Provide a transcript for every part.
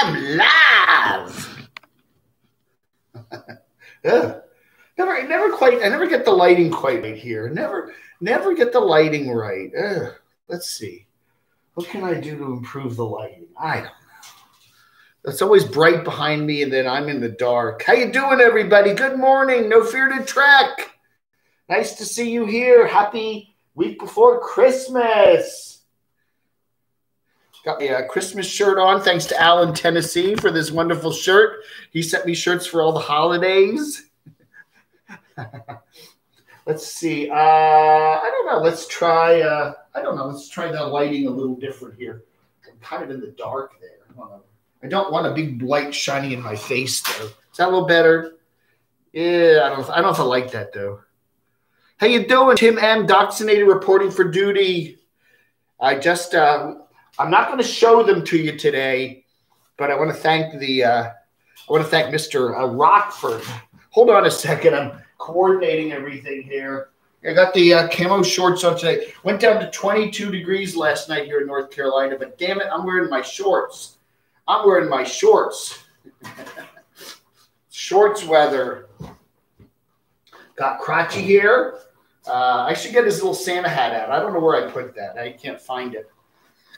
I'm live. Yeah. I never get the lighting quite right here. Never get the lighting right. Let's see. What can I do to improve the lighting? I don't know. It's always bright behind me, and then I'm in the dark. How you doing, everybody? Good morning. No Fear to Trek. Nice to see you here. Happy week before Christmas. Got my Christmas shirt on. Thanks to Alan, Tennessee, for this wonderful shirt. He sent me shirts for all the holidays. Let's see. I don't know. Let's try. Let's try the lighting a little different here. I'm kind of in the dark there. I don't want a big light shining in my face, though. Is that a little better? Yeah, I don't know if I like that, though. How you doing? Tim M. Doxinated reporting for duty. I'm not going to show them to you today, but I want to thank Mr. Rockford. Hold on a second. I'm coordinating everything here. I got the camo shorts on today. Went down to 22 degrees last night here in North Carolina, but damn it, I'm wearing my shorts. Shorts weather. Got Crotchy here. I should get his little Santa hat out. I don't know where I put that. I can't find it.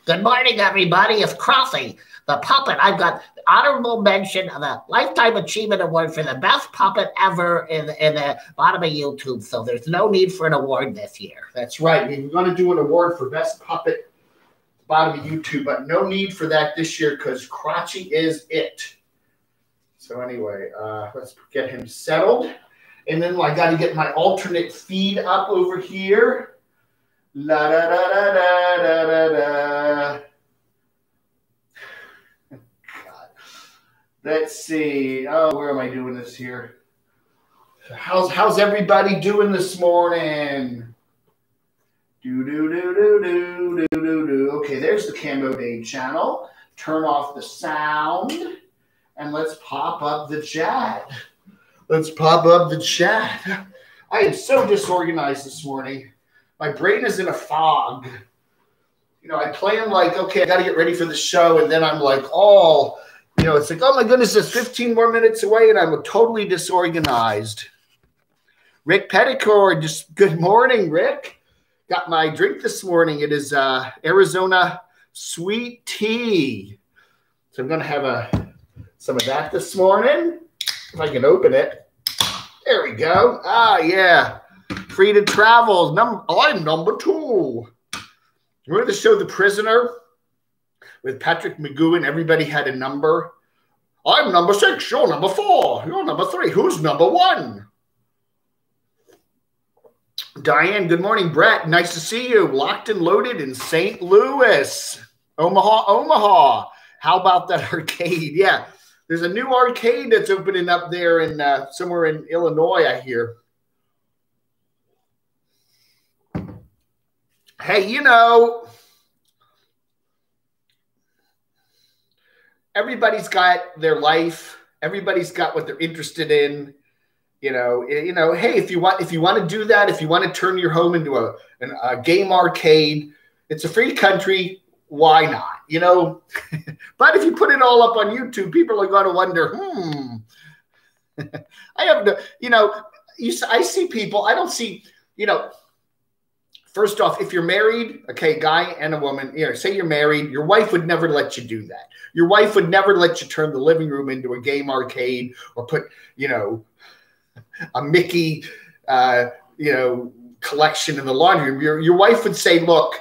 Good morning, everybody. It's Crothy, the puppet. I've got the honorable mention of the Lifetime Achievement Award for the best puppet ever in the bottom of YouTube. So there's no need for an award this year. That's right. We're going to do an award for best puppet bottom of YouTube, but no need for that this year because Crotchy is it. So anyway, let's get him settled. And then I got to get my alternate feed up over here. La da da da da da da da. God. Let's see. Oh, where am I doing this here? How's everybody doing this morning? Do. Okay, there's the CAMMY channel. Turn off the sound, and let's pop up the chat. I am so disorganized this morning. My brain is in a fog. I plan okay, I got to get ready for the show, and then I'm like, it's like, oh my goodness, it's 15 more minutes away, and I'm totally disorganized. Rick Petticord, just good morning, Rick. Got my drink this morning. It is Arizona sweet tea. So I'm going to have some of that this morning, if I can open it. There we go. Ah, yeah. Free to travel. I'm number 2. Remember the show The Prisoner with Patrick McGowan? Everybody had a number. I'm number 6. You're number 4. You're number 3. Who's number 1? Diane, good morning. Brett, nice to see you. Locked and loaded in St. Louis. Omaha. How about that arcade? Yeah, there's a new arcade that's opening up there in somewhere in Illinois, I hear. Hey, everybody's got their life. Everybody's got what they're interested in. Hey, if you want to do that, if you want to turn your home into a game arcade, it's a free country. Why not? But if you put it all up on YouTube, people are going to wonder, I have no, I see people, I don't see, first off, if you're married, okay, guy and a woman, say you're married, your wife would never let you do that. Your wife would never let you turn the living room into a game arcade or put, a Mickey, collection in the laundry room. Your wife would say, look,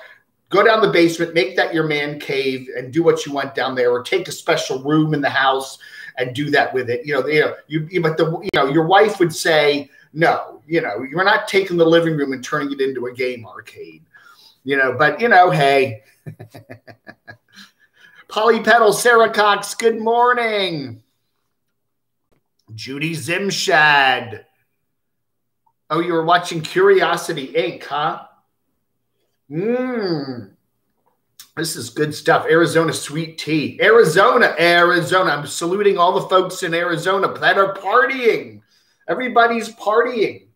go down the basement, make that your man cave and do what you want down there, or take a special room in the house and do that with it. Your wife would say, no, you're not taking the living room and turning it into a game arcade, but hey, Polly Petal, Sarah Cox, good morning. Judy Zimshad. Oh, you were watching Curiosity Inc., huh? This is good stuff. Arizona sweet tea. Arizona. I'm saluting all the folks in Arizona that are partying. Everybody's partying.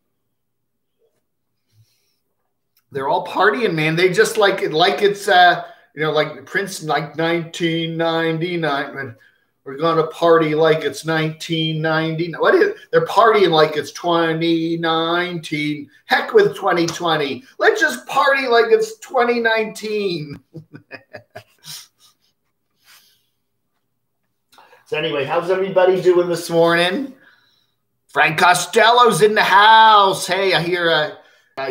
They're all partying, man. They just like it, like it's like Prince, like 1999, We're going to party like it's 1990. What is it? They're partying like it's 2019. Heck with 2020. Let's just party like it's 2019. So anyway, how's everybody doing this morning? Frank Costello's in the house. Hey, I hear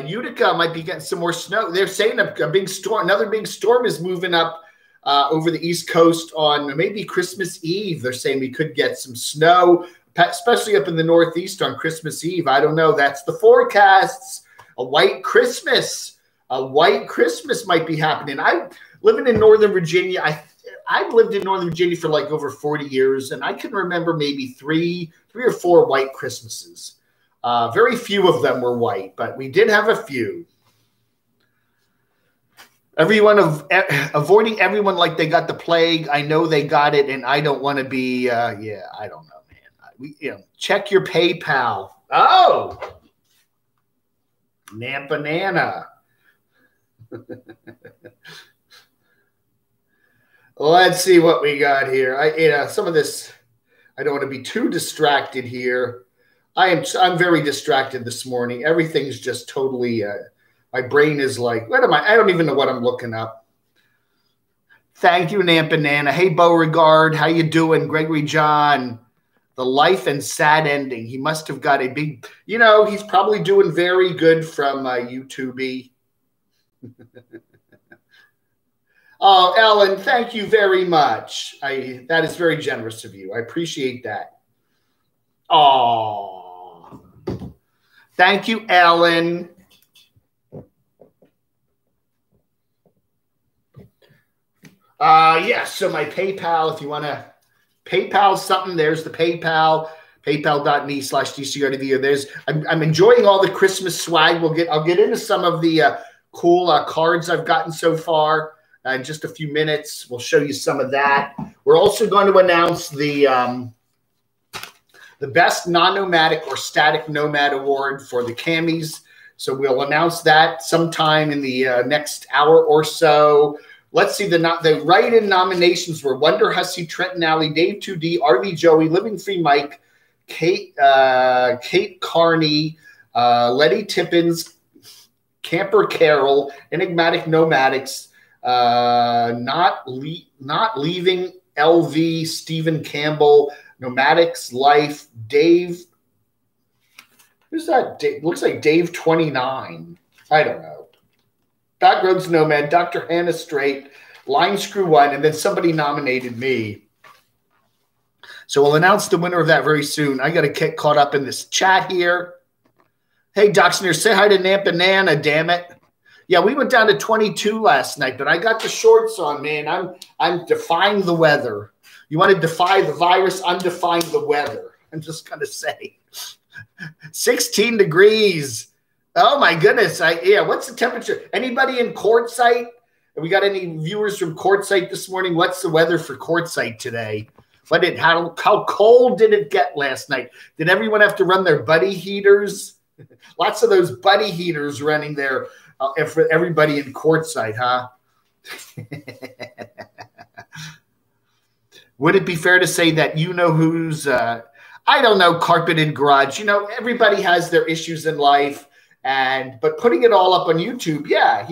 Utica might be getting some more snow. They're saying a big storm, another big storm is moving up over the East Coast on maybe Christmas Eve. They're saying we could get some snow, especially up in the Northeast on Christmas Eve. I don't know. That's the forecasts. A white Christmas. A white Christmas might be happening. I'm living in Northern Virginia. I've lived in Northern Virginia for like over 40 years, and I can remember maybe three or four white Christmases. Very few of them were white, but we did have a few. Everyone avoiding everyone like they got the plague. I know they got it, and I don't want to be. I don't know, man. Check your PayPal. Oh, Nampanana. Let's see what we got here. Some of this, I don't want to be too distracted here. I'm very distracted this morning. Everything's just totally, my brain is like, what am I? I don't even know what I'm looking up. Thank you, Nampanana. Hey, Beauregard, how you doing? Gregory John, the life and sad ending. He must have got a big, he's probably doing very good from YouTube. Oh, Ellen, thank you very much. That is very generous of you. I appreciate that. Oh, thank you, Ellen. So my PayPal, if you want to PayPal something, there's the PayPal, paypal.me/DCRTV. I'm enjoying all the Christmas swag. I'll get into some of the cool cards I've gotten so far. In just a few minutes, we'll show you some of that. We're also going to announce the best non-nomadic or static nomad award for the CAMMYs. So we'll announce that sometime in the next hour or so. Let's see, the write-in nominations were Wonder Hussey, Trenton Alley, Dave 2D, RV Joey, Living Free Mike, Kate Carney, Letty Tippins, Camper Carol, Enigmatic Nomadics, not leaving LV, Stephen Campbell, Nomadics Life, Dave. Who's that? Dave, looks like Dave 29. I don't know. Backroads Nomad, Dr. Hannah Straight, Line Screw 1, and then somebody nominated me. So we'll announce the winner of that very soon. I got to get caught up in this chat here. Hey, Doxner, say hi to Nampanana, damn it. Yeah, we went down to 22 last night, but I got the shorts on, man. I'm defying the weather. You want to defy the virus? I'm defying the weather. I'm just going to say 16 degrees. Oh, my goodness. What's the temperature? Anybody in Quartzsite? Have we got any viewers from Quartzsite this morning? What's the weather for Quartzsite today? How cold did it get last night? Did everyone have to run their buddy heaters? Lots of those buddy heaters running there. For everybody in Quartzsite, huh? Would it be fair to say that who's, I don't know, carpeted garage? Everybody has their issues in life, but putting it all up on YouTube, I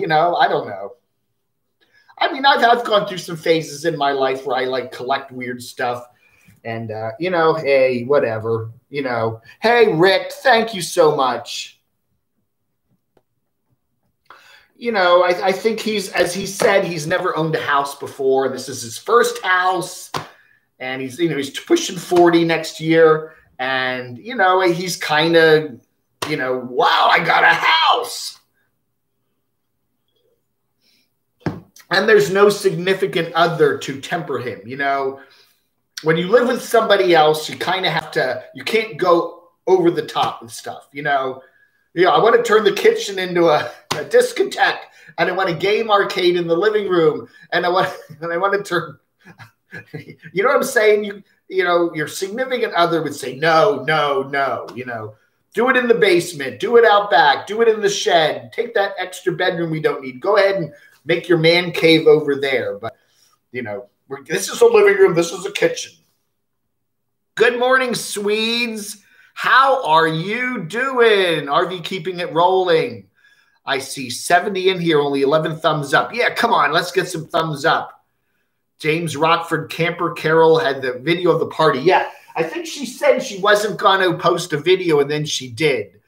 don't know. I mean, I've gone through some phases in my life where I collect weird stuff, and hey, whatever, Hey, Rick, thank you so much. I think as he said, he's never owned a house before. This is his first house, and he's pushing 40 next year. And, he's kind of, wow, I got a house. And there's no significant other to temper him. When you live with somebody else, you kind of you can't go over the top with stuff, I want to turn the kitchen into a discotheque, and I want a game arcade in the living room, and I want to turn. You know what I'm saying? Your significant other would say no. Do it in the basement, do it out back, do it in the shed. Take that extra bedroom we don't need. Go ahead and make your man cave over there. But this is a living room. This is a kitchen. Good morning, Swedes. How are you doing? RV keeping it rolling. I see 70 in here, only 11 thumbs up. Yeah, come on, let's get some thumbs up. James Rockford Camper Carol had the video of the party. Yeah, I think she said she wasn't going to post a video, and then she did.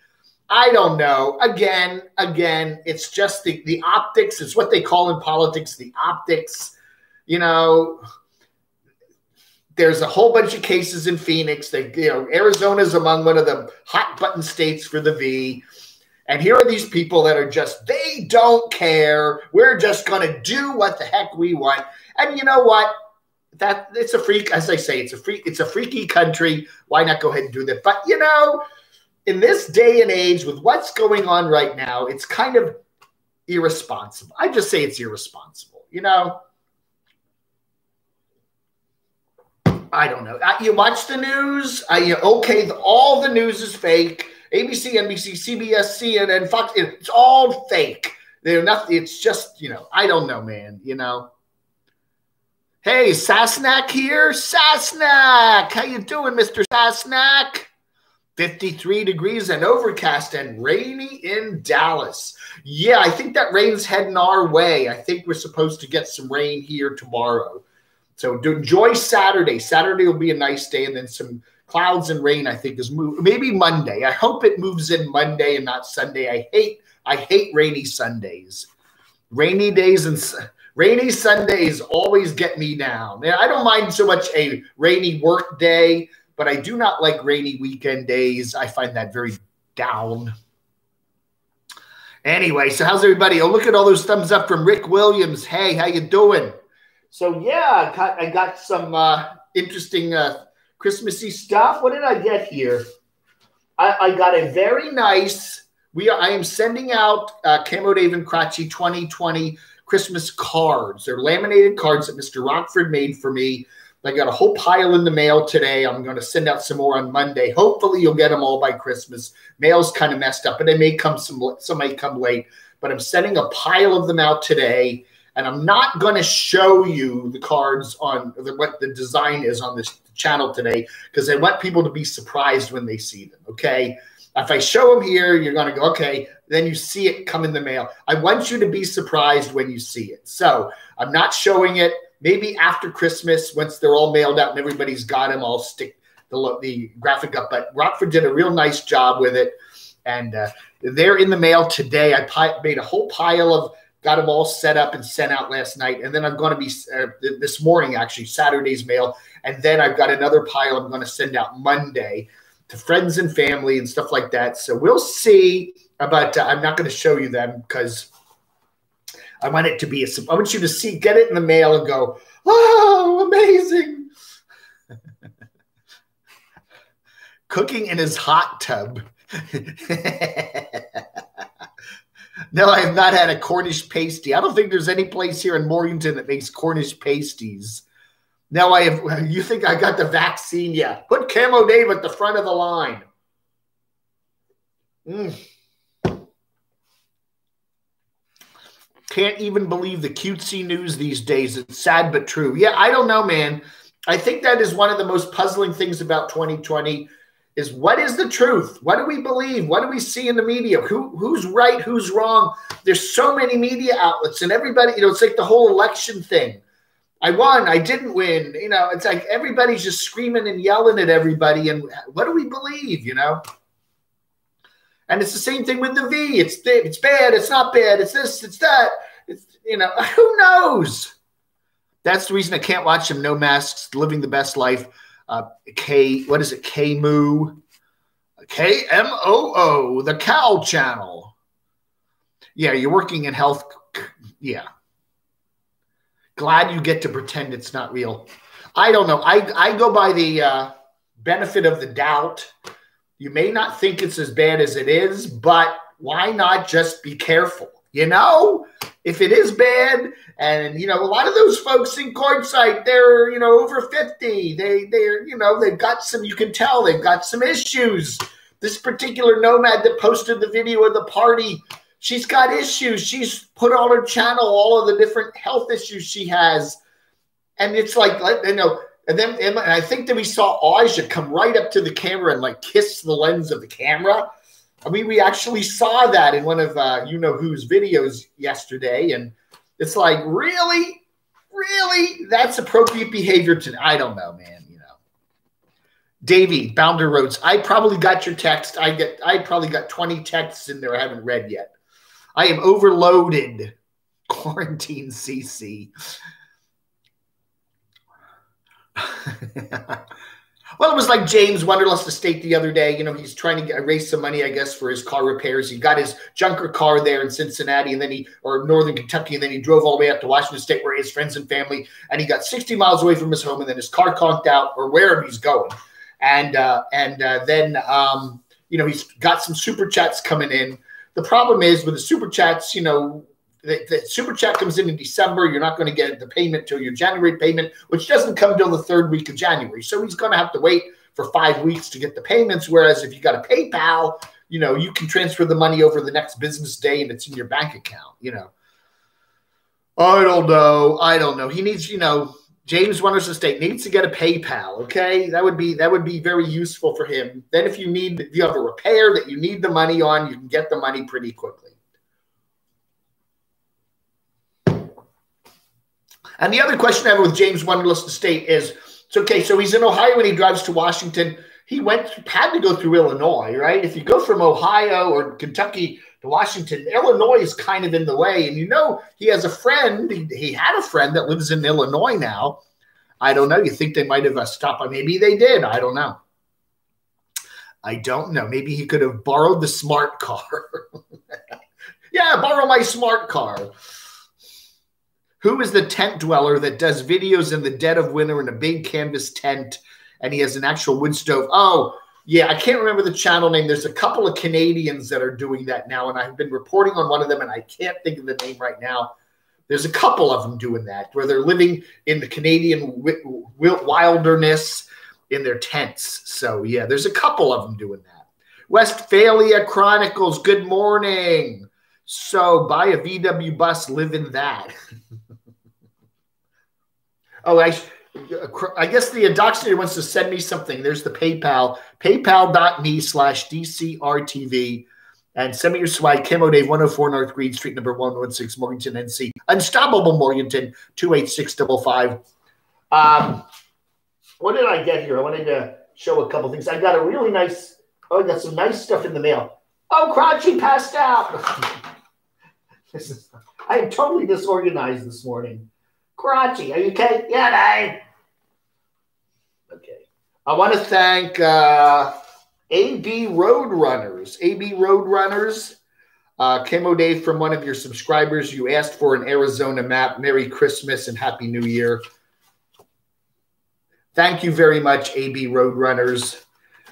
I don't know. Again, it's just the optics. It's what they call in politics the optics. You know, there's a whole bunch of cases in Phoenix. Arizona's among one of the hot button states for the V. And here are these people that are just, they don't care. We're just going to do what the heck we want. And you know what? It's a freak, as I say, it's a freaky country. Why not go ahead and do that? But you know, in this day and age with what's going on right now, it's kind of irresponsible. I just say it's irresponsible, you know? I don't know. You watch the news. All the news is fake. ABC, NBC, CBS, CNN, Fox. It's all fake. They're nothing. It's just, you know, I don't know, man. You know. Hey, Sasnak here. Sasnak, how you doing, Mr. Sasnak? 53 degrees and overcast and rainy in Dallas. Yeah, I think that rain's heading our way. I think we're supposed to get some rain here tomorrow. So enjoy Saturday. Saturday will be a nice day, and then some clouds and rain, I think, is maybe Monday. I hope it moves in Monday and not Sunday. I hate rainy Sundays. Rainy days and rainy Sundays always get me down. I don't mind so much a rainy work day, but I do not like rainy weekend days. I find that very down. Anyway, so how's everybody? Oh, look at all those thumbs up from Rick Williams. Hey, how you doing? So, yeah, I got some interesting Christmassy stuff. What did I get here? I got a very nice, I am sending out CamoDAVE and Kratzy 2020 Christmas cards. They're laminated cards that Mr. Rockford made for me. I got a whole pile in the mail today. I'm going to send out some more on Monday. Hopefully you'll get them all by Christmas. Mail's kind of messed up, but they may come some may come late. But I'm sending a pile of them out today. And I'm not going to show you the cards on what the design is on this channel today because I want people to be surprised when they see them, okay? If I show them here, you're going to go, okay, then you see it come in the mail. I want you to be surprised when you see it. So I'm not showing it. Maybe after Christmas, once they're all mailed out and everybody's got them, I'll stick the graphic up. But Rockford did a real nice job with it. And they're in the mail today. I made a whole pile of got them all set up and sent out last night. And then I'm going to be this morning, actually, Saturday's mail. And then I've got another pile I'm going to send out Monday to friends and family and stuff like that. So we'll see about I'm not going to show you them because I want it to be I want you to get it in the mail and go, oh, amazing. Cooking in his hot tub. No, I have not had a Cornish pasty. I don't think there's any place here in Morganton that makes Cornish pasties. No, I have. You think I got the vaccine? Yeah. Put CamoDAVE at the front of the line. Can't even believe the cutesy news these days. It's sad but true. Yeah, I don't know, man. I think that is one of the most puzzling things about 2020 is what is the truth? What do we believe? What do we see in the media? Who's right? Who's wrong? There's so many media outlets and everybody, it's like the whole election thing. I won. I didn't win. It's like everybody's just screaming and yelling at everybody. And what do we believe, And it's the same thing with the V. It's bad. It's not bad. It's this. It's that. Who knows? That's the reason I can't watch them. No masks, living the best life. What is it? KMOO, KMOO, the Cow Channel. Yeah, you're working in health. Yeah. Glad you get to pretend it's not real. I don't know. I go by the benefit of the doubt. You may not think it's as bad as it is, but why not just be careful? If it is bad, and a lot of those folks in Quartzsite, they're over 50. They've got some. You can tell they've got some issues. This particular Nomad that posted the video of the party, she's got issues. She's put on her channel all of the different health issues she has, and it's like And I think that we saw Aja come right up to the camera and like kiss the lens of the camera. I mean, we actually saw that in one of you know who's videos yesterday, and it's like, really, that's appropriate behavior to. I don't know, man. You know, Davey Bounder Roads. I probably got your text. I probably got 20 texts in there I haven't read yet. I am overloaded. Quarantine CC. Well, it was like James Wonderlust Estate the other day. You know, he's trying to raise some money, I guess, for his car repairs. He got his junker car there in Cincinnati, and then or Northern Kentucky, and then he drove all the way up to Washington State where he has friends and family, and he got 60 miles away from his home, and then his car conked out or wherever he's going. And then, you know, he's got some super chats coming in. The problem is with the super chats, you know, the super chat comes in December. You're not going to get the payment till your January payment, which doesn't come till the third week of January. So he's going to have to wait for 5 weeks to get the payments. Whereas if you got a PayPal, you know, you can transfer the money over the next business day and it's in your bank account, you know. I don't know. He needs, you know, James Wonders Estate needs to get a PayPal. Okay. That would be very useful for him. Then if you have a repair that you need the money on, you can get the money pretty quickly. And the other question I have with James Wonderlust Estate is, it's okay, so he's in Ohio when he drives to Washington. He had to go through Illinois, right? If you go from Ohio or Kentucky to Washington, Illinois is kind of in the way. And you know, he has a friend. He had a friend that lives in Illinois now. I don't know. You think they might have stopped by? Maybe they did. I don't know. Maybe he could have borrowed the smart car. Yeah, borrow my smart car. Who is the tent dweller that does videos in the dead of winter in a big canvas tent, and he has an actual wood stove? Oh, yeah, I can't remember the channel name. There's a couple of Canadians that are doing that now, and I've been reporting on one of them, and I can't think of the name right now. There's a couple of them doing that, where they're living in the Canadian wilderness in their tents. So, yeah, there's a couple of them doing that. Westphalia Chronicles, good morning. So, buy a VW bus, live in that. Oh, I guess the Indoxinator wants to send me something. There's the PayPal, paypal.me/DCRTV. And send me your swag, CAMMY 104 North Green Street, number 116, Morganton, NC. Unstoppable Morganton, 28655. What did I get here? I wanted to show a couple things. I got a really nice, I got some nice stuff in the mail. Oh, Crunchy passed out. I am totally disorganized this morning. Karachi, are you okay? Yeah, Dave. Okay. I want to thank AB Roadrunners. AB Roadrunners, CAMMY from one of your subscribers. You asked for an Arizona map. Merry Christmas and Happy New Year. Thank you very much, AB Roadrunners.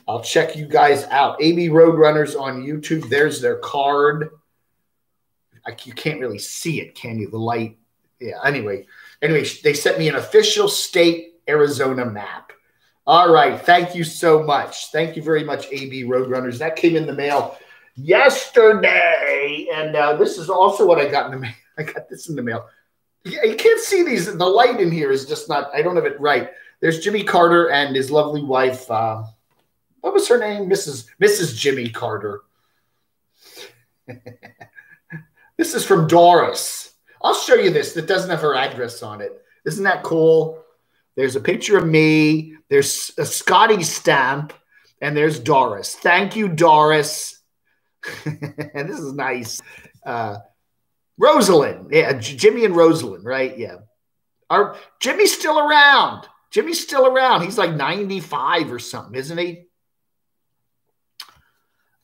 I'll check you guys out. AB Roadrunners on YouTube. There's their card. You can't really see it, can you? The light. Yeah, anyway, they sent me an official state Arizona map. All right, thank you so much. Thank you very much, AB Roadrunners. That came in the mail yesterday, and this is also what I got in the mail. I got this in the mail. Yeah, you can't see these. The light in here is just not, I don't have it right. There's Jimmy Carter and his lovely wife. What was her name? Mrs. Jimmy Carter. This is from Doris. I'll show you this that doesn't have her address on it. Isn't that cool? There's a picture of me. There's a Scotty stamp. And there's Doris. Thank you, Doris. And this is nice. Rosalind. Yeah, Jimmy and Rosalind, right? Yeah. Jimmy's still around. Jimmy's still around. He's like 95 or something, isn't he?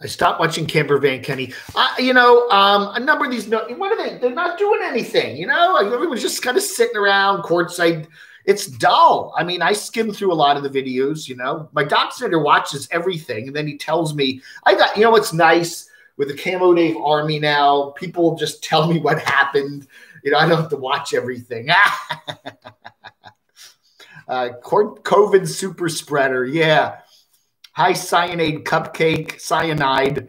I stopped watching Camper Van Kenny. A number of these, what are they? They're not doing anything, Everyone's just kind of sitting around courtside. It's dull. I mean, I skim through a lot of the videos, My doc center watches everything, and then he tells me, what's nice with the CAMMY Army now, people just tell me what happened. I don't have to watch everything. COVID super spreader, yeah. High cyanide cupcake, cyanide,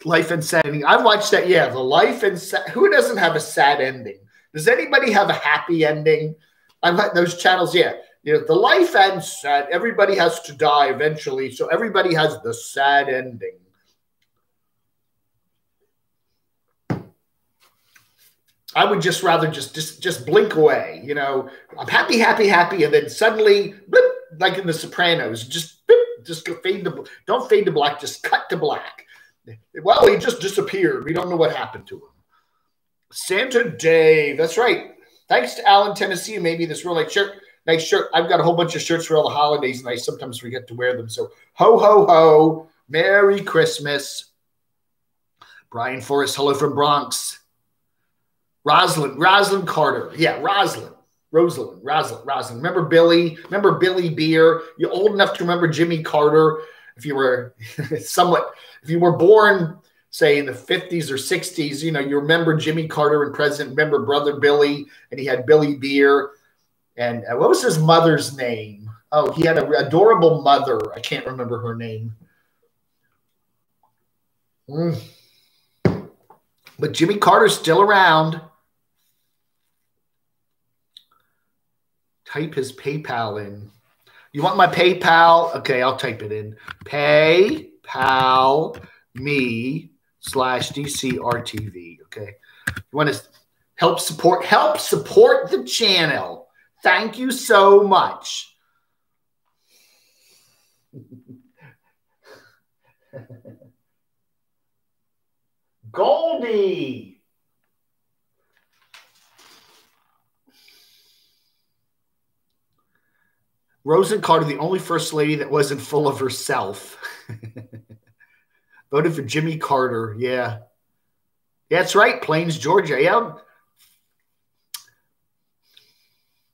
life and sad ending. I've watched that. Yeah, the life and sad. Who doesn't have a sad ending? Does anybody have a happy ending? I've had those channels. Yeah, the life ends sad. Everybody has to die eventually, so everybody has the sad ending. I would just rather just blink away. I'm happy, happy, happy, and then suddenly, blip, like in The Sopranos, just go don't fade to black, just cut to black. Well, he just disappeared. We don't know what happened to him. SaturDAVE, that's right. Thanks to Allen, Tennessee, maybe this real nice shirt. I've got a whole bunch of shirts for all the holidays, and I sometimes forget to wear them. So ho, ho, ho. Merry Christmas. Brian Forrest, hello from Bronx. Rosalind Carter. Yeah, Rosalind. Remember Billy? Remember Billy Beer? You're old enough to remember Jimmy Carter. If you were if you were born, say, in the 50s or 60s, you remember Jimmy Carter and President. Remember Brother Billy, and he had Billy Beer. And what was his mother's name? Oh, he had an adorable mother. I can't remember her name. But Jimmy Carter's still around. Type his PayPal in. You want my PayPal? Okay, I'll type it in. PayPal me/DCRTV. Okay. You want to help support the channel. Thank you so much. Goldie. Rosa Carter, the only first lady that wasn't full of herself. Voted for Jimmy Carter. Yeah. That's right. Plains, Georgia. Yeah.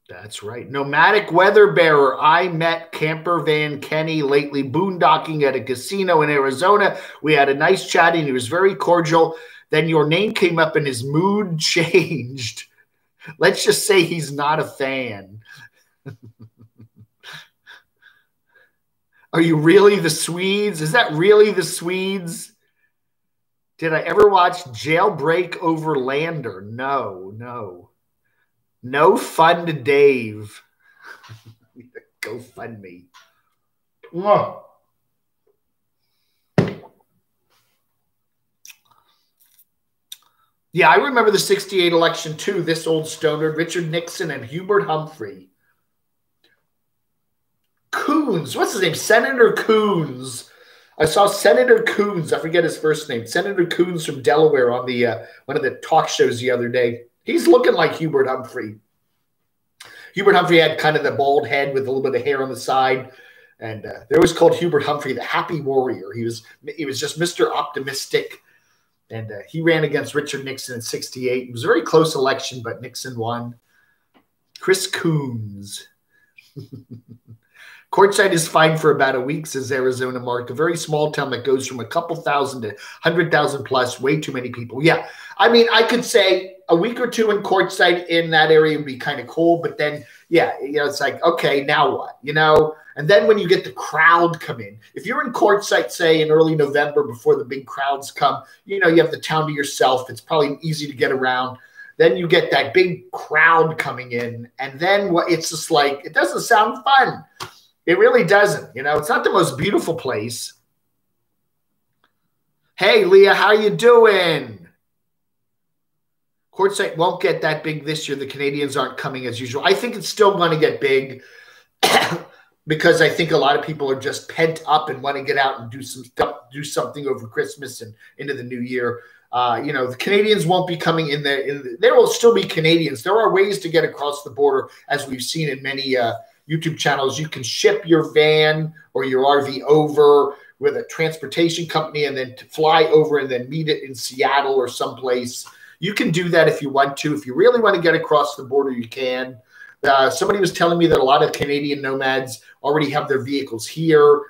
That's right. Nomadic weather bearer. I met Camper Van Kenny lately boondocking at a casino in Arizona. We had a nice chat and he was very cordial. Then your name came up and his mood changed. Let's just say he's not a fan. Are you really the Swedes? Is that really the Swedes? Did I ever watch Jailbreak Overlander? No. No fun to Dave. Go fund me. Yeah, I remember the 68 election too. This old stoner, Richard Nixon and Hubert Humphrey. Coons. What's his name? Senator Coons. I saw Senator Coons. I forget his first name. Senator Coons from Delaware on the one of the talk shows the other day. He's looking like Hubert Humphrey. Hubert Humphrey had kind of the bald head with a little bit of hair on the side. And they always called Hubert Humphrey the happy warrior. He was just Mr. Optimistic. And he ran against Richard Nixon in 68. It was a very close election, but Nixon won. Chris Coons. Courtside is fine for about a week, says Arizona Mark. A very small town that goes from a couple thousand to 100,000 plus. Way too many people. Yeah. I mean, I could say a week or two in courtside in that area would be kind of cool. But then, yeah, it's like, okay, now what? And then when you get the crowd come in, if you're in courtside, say, in early November before the big crowds come, you have the town to yourself. It's probably easy to get around. Then you get that big crowd coming in. And then it's just like, it doesn't sound fun. It really doesn't. It's not the most beautiful place. Hey, Leah, how you doing? Courtside won't get that big this year. The Canadians aren't coming as usual. I think it's still going to get big because I think a lot of people are just pent up and want to get out and do something over Christmas and into the new year. The Canadians won't be coming in there. There will still be Canadians. There are ways to get across the border, as we've seen in many YouTube channels. You can ship your van or your RV over with a transportation company and then to fly over and then meet it in Seattle or someplace. You can do that if you want to. If you really want to get across the border, you can. Somebody was telling me that a lot of Canadian nomads already have their vehicles here,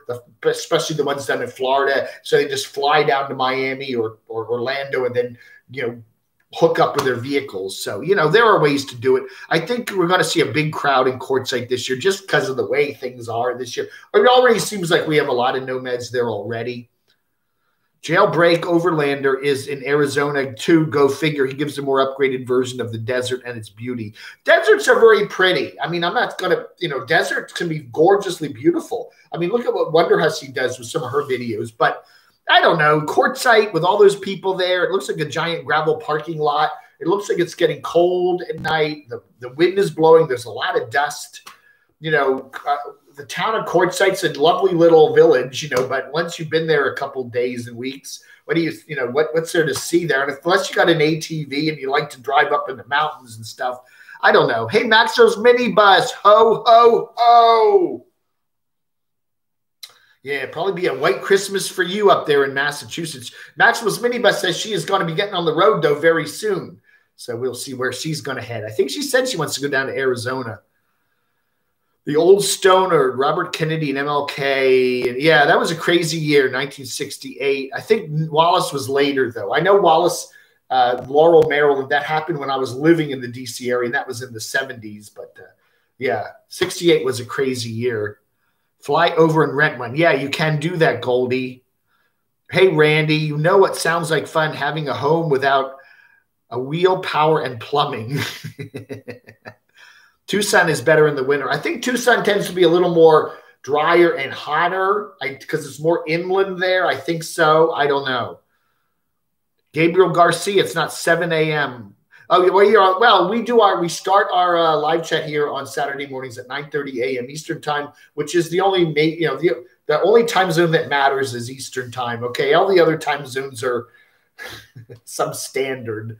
especially the ones down in Florida. So they just fly down to Miami or Orlando and then, hook up with their vehicles. So, there are ways to do it. I think we're going to see a big crowd in Quartzsite this year just because of the way things are this year. It already seems like we have a lot of nomads there already. Jailbreak Overlander is in Arizona too. Go figure. He gives a more upgraded version of the desert and its beauty. Deserts are very pretty. I mean, I'm not going to, deserts can be gorgeously beautiful. I mean, look at what Wonder Hussy does with some of her videos. But I don't know, Quartzsite with all those people there. It looks like a giant gravel parking lot. It looks like it's getting cold at night. The wind is blowing. There's a lot of dust. The town of Quartzsite's a lovely little village, but once you've been there a couple days and weeks, what's there to see there? And unless you got an ATV and you like to drive up in the mountains and stuff, I don't know. Hey, Maxo's minibus, ho, ho, ho. Yeah, probably be a white Christmas for you up there in Massachusetts. Maxwell's minibus says she is going to be getting on the road, though, very soon. So we'll see where she's going to head. I think she said she wants to go down to Arizona. The Old Stoner, Robert Kennedy and MLK. And yeah, that was a crazy year, 1968. I think Wallace was later, though. I know Wallace, Laurel, Maryland, that happened when I was living in the D.C. area, and that was in the 70s. But, yeah, 68 was a crazy year. Fly over and rent one. Yeah, you can do that, Goldie. Hey, Randy, you know what sounds like fun, having a home without a wheel, power, and plumbing. Tucson is better in the winter. I think Tucson tends to be a little more drier and hotter because it's more inland there. I think so. I don't know. Gabriel Garcia, it's not 7 a.m. Oh, well, we start our live chat here on Saturday mornings at 9:30 a.m. Eastern time, which is the only the only time zone that matters is Eastern time. Okay, all the other time zones are substandard.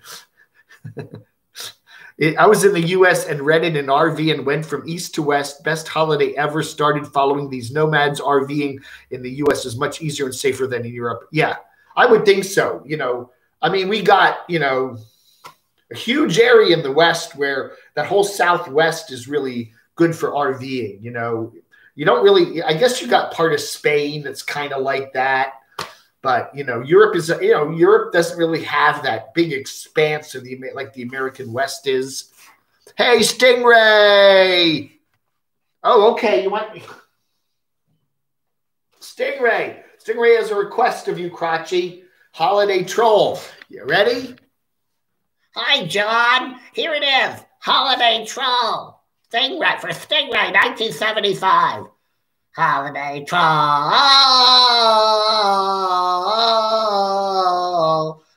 I was in the U.S. and rented an RV and went from east to west. Best holiday ever. Started following these nomads. RVing in the U.S. is much easier and safer than in Europe. Yeah, I would think so. I mean, we got, a huge area in the West where that whole Southwest is really good for RVing. You don't really, I guess you got part of Spain that's kind of like that. But, Europe is, Europe doesn't really have that big expanse of like the American West is. Hey, Stingray. Oh, okay. You want me? Stingray. Stingray has a request of you, Crotchy. Holiday Troll. You ready? Hi, John. Here it is. Holiday Troll. Stingray for Stingray, 1975. Holiday Troll.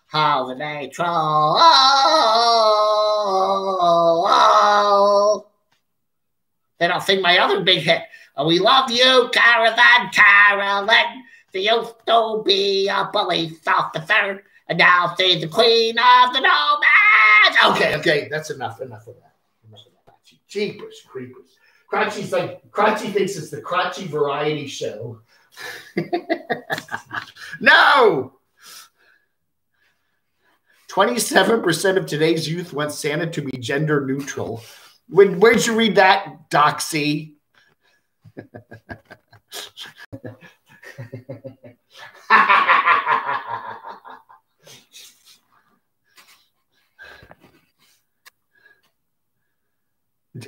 Holiday Troll. Then I'll sing my other big hit. We love you, Caravan Carolyn. She used to be a police officer, and now she's the queen of the nomads. Okay, that's enough of that. Jeepers creepers. Crotchy thinks it's the Crotchy variety show. No! 27% of today's youth want Santa to be gender neutral. Where'd you read that, Doxy?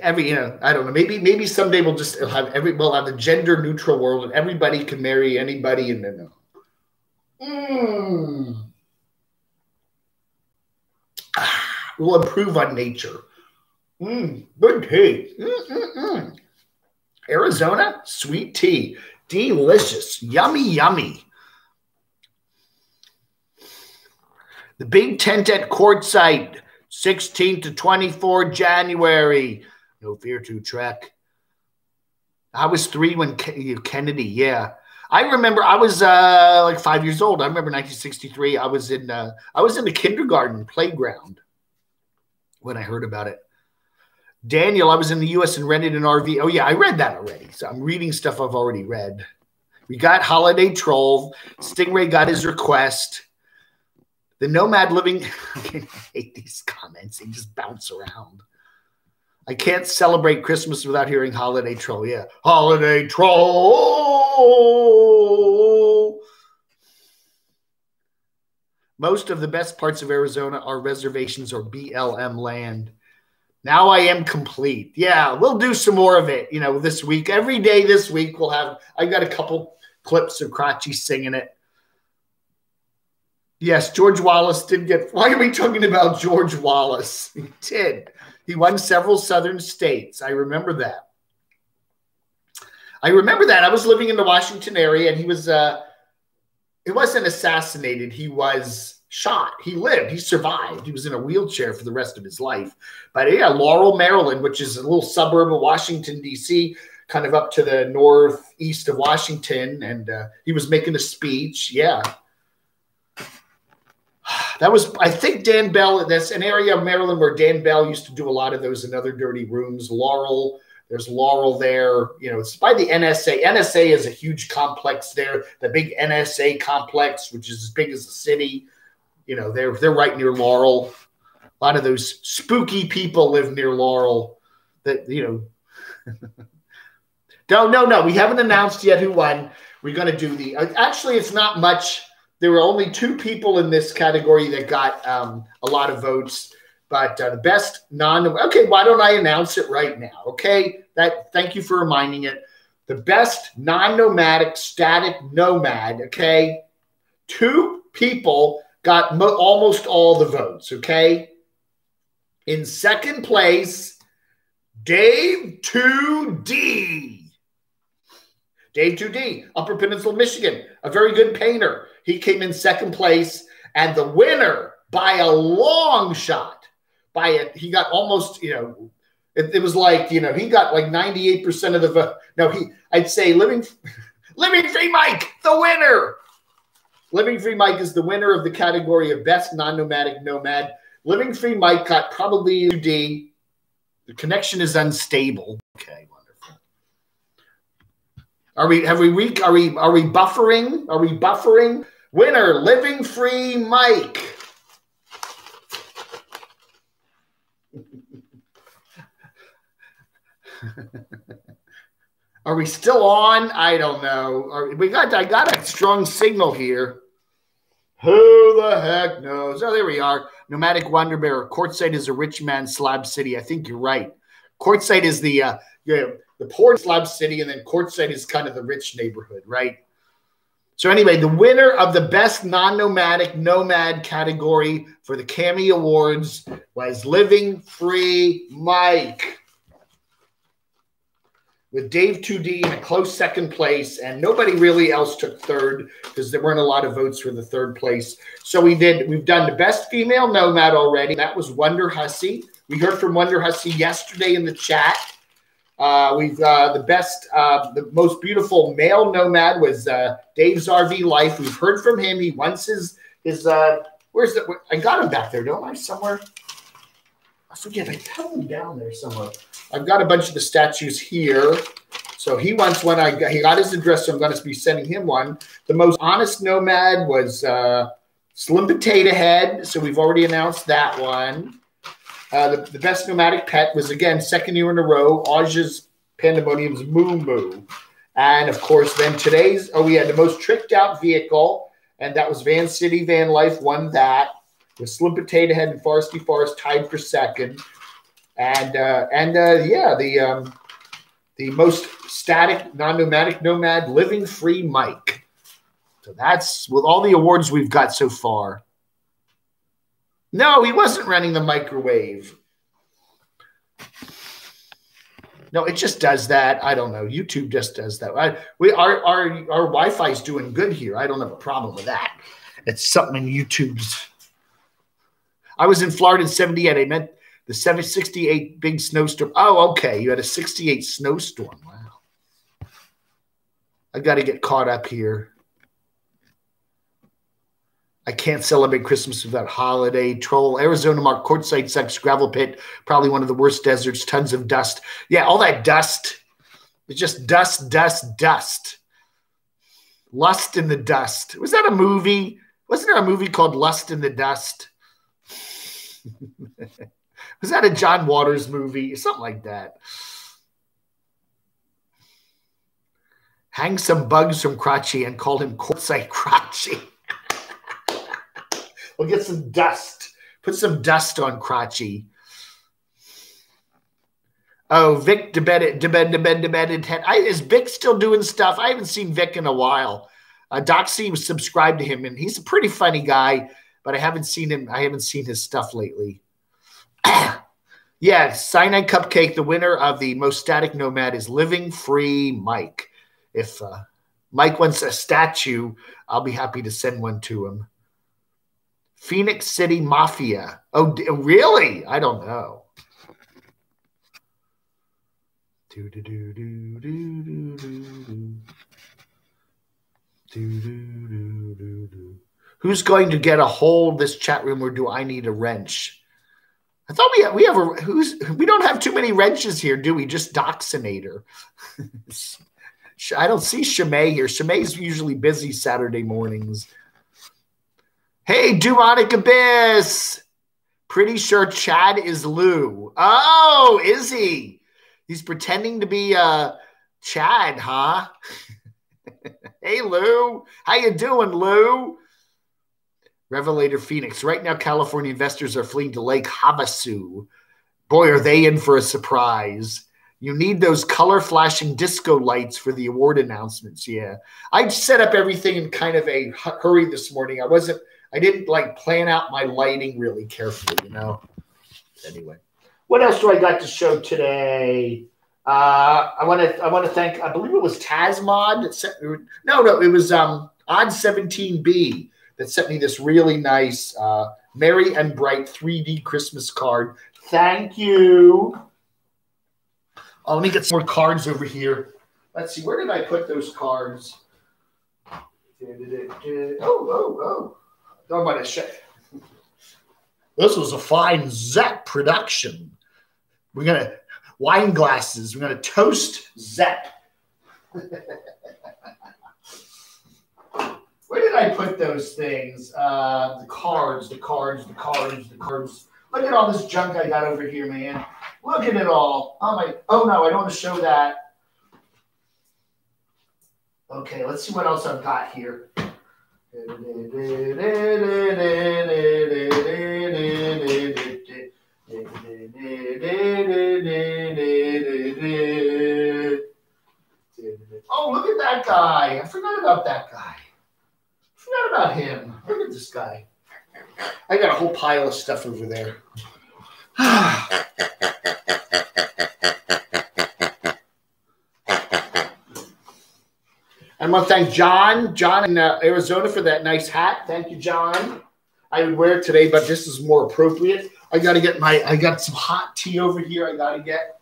I don't know. Maybe someday we'll have a gender neutral world and everybody can marry anybody and then we'll improve on nature. Good tea. Arizona sweet tea, delicious, yummy, yummy. The big tent at Quartzsite, 16 to 24 January. No fear to trek. I was 3 when Kennedy, yeah. I remember I was like 5 years old. I remember 1963. I was in the kindergarten playground when I heard about it. Daniel, I was in the U.S. and rented an RV. Oh, yeah, I read that already. So I'm reading stuff I've already read. We got Holiday Troll. Stingray got his request. The nomad living. I hate these comments. They just bounce around. I can't celebrate Christmas without hearing Holiday Troll. Yeah. Holiday Troll. Most of the best parts of Arizona are reservations or BLM land. Now I am complete. Yeah, we'll do some more of it, this week. Every day this week we'll have, I got a couple clips of Crotchy singing it. Yes, George Wallace did get. Why are we talking about George Wallace? He did. He won several southern states. I remember that. I was living in the Washington area, and he was. He wasn't assassinated. He was shot. He lived. He survived. He was in a wheelchair for the rest of his life. But yeah, Laurel, Maryland, which is a little suburb of Washington, D.C., kind of up to the northeast of Washington, and he was making a speech. Yeah. That was, I think, Dan Bell. That's an area of Maryland where Dan Bell used to do a lot of those in other dirty rooms. Laurel, there's Laurel there. You know, it's by the NSA. NSA is a huge complex there. The big NSA complex, which is as big as the city. You know, they're right near Laurel. A lot of those spooky people live near Laurel. That, you know. No. We haven't announced yet who won. We're going to do the. Actually, it's not much. There were only 2 people in this category that got a lot of votes, but the best okay, why don't I announce it right now? Okay, thank you for reminding it. The best non-nomadic static nomad, okay? 2 people got almost all the votes, okay? In second place, Dave 2D. Dave 2D, Upper Peninsula, Michigan, a very good painter. He came in second place, and the winner by a long shot, he got almost, you know, it was like, you know, he got like 98% of the vote. No, I'd say Living Free Mike, the winner. Living Free Mike is the winner of the category of best non-nomadic nomad. Living Free Mike got probably 2D. The connection is unstable. Okay, wonderful. Are we buffering? Are we buffering? Winner, Living Free Mike. Are we still on? I don't know. I got a strong signal here. Who the heck knows? Oh, there we are. Nomadic Wonder Bearer. Quartzsite is a rich man's slab city. I think you're right. Quartzsite is the poor slab city, and then Quartzsite is kind of the rich neighborhood, right? So anyway, the winner of the best non-nomadic nomad category for the CAMMY Awards was Living Free Mike, with Dave 2D in a close second place, and nobody really else took third because there weren't a lot of votes for the third place. So we've done the best female nomad already. That was Wonder Hussey. We heard from Wonder Hussey yesterday in the chat. The most beautiful male nomad was Dave's RV Life. We've heard from him. He wants his I got him back there, don't I? Somewhere. I forget. I have him down there somewhere. I've got a bunch of the statues here. So he wants one. He got his address, so I'm going to be sending him one. The most honest nomad was Slim Potato Head. So we've already announced that one. The best nomadic pet was, again, second year in a row, Aja's Pandemonium's Moo Moo. And, of course, then we had the most tricked out vehicle, and that was Van City Van Life won that, with Slim Potato Head and Foresty Forest tied for second. And the most static non-nomadic nomad, Living Free Mike. So that's with all the awards we've got so far. No, he wasn't running the microwave. No, it just does that. I don't know. YouTube just does that. Our Wi-Fi is doing good here. I don't have a problem with that. It's something in YouTube's. I was in Florida in 78. I meant the 68 big snowstorm. Oh, okay. You had a 68 snowstorm. Wow. I got to get caught up here. I can't celebrate Christmas without holiday. Troll, Arizona Mark, Quartzsite sucks, gravel pit, probably one of the worst deserts, tons of dust. Yeah, all that dust. It's just dust, dust, dust. Lust in the Dust. Was that a movie? Wasn't there a movie called Lust in the Dust? Was that a John Waters movie? Something like that. Hang some bugs from Crotchy and call him Quartzsite Crotchy. We'll get some dust. Put some dust on Crotchy. Oh, Vic debedded. Is Vic still doing stuff? I haven't seen Vic in a while. Doxy was subscribed to him, and he's a pretty funny guy, but I haven't seen him. I haven't seen his stuff lately. Yeah, Cyanide Cupcake, the winner of the most static nomad is Living Free Mike. If Mike wants a statue, I'll be happy to send one to him. Phoenix City Mafia. Oh, really? I don't know. Who's going to get a hold of this chat room, or do I need a wrench? I thought we don't have too many wrenches here, do we? Just Doxinator. I don't see Shimei here. Shimei's usually busy Saturday mornings. Hey, Demonic Abyss. Pretty sure Chad is Lou. Oh, is he? He's pretending to be Chad, huh? Hey, Lou. How you doing, Lou? Revelator Phoenix. Right now, California investors are fleeing to Lake Havasu. Boy, are they in for a surprise. You need those color flashing disco lights for the award announcements. Yeah. I set up everything in kind of a hurry this morning. I didn't like plan out my lighting really carefully, you know. Anyway, what else do I got to show today? I want to thank, I believe it was Tasmod that sent me, no, it was Odd17B that sent me this really nice Merry and Bright 3D Christmas card. Thank you. Oh, let me get some more cards over here. Let's see, where did I put those cards? Oh. Don't want to show. This was a fine Zepp production. We're going to, wine glasses. We're going to toast Zepp. Where did I put those things? The cards. Look at all this junk I got over here, man. Look at it all. Oh no, I don't want to show that. Okay, let's see what else I've got here. Oh, look at that guy. I forgot about that guy. Forgot about him. Look at this guy. I got a whole pile of stuff over there. I want to thank John in Arizona for that nice hat. Thank you, John. I would wear it today, but this is more appropriate. I got some hot tea over here I got to get.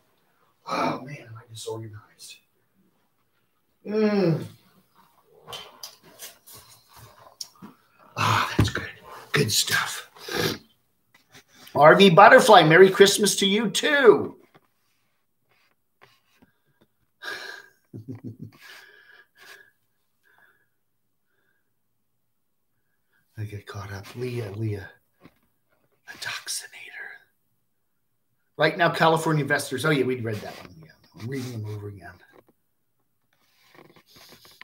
Oh, man, am I disorganized. Ah, that's good. Good stuff. RV Butterfly, Merry Christmas to you, too. I get caught up. Leah, a Doxinator. Right now, California investors. Oh, yeah, we'd read that one. Yeah, I'm reading them over again.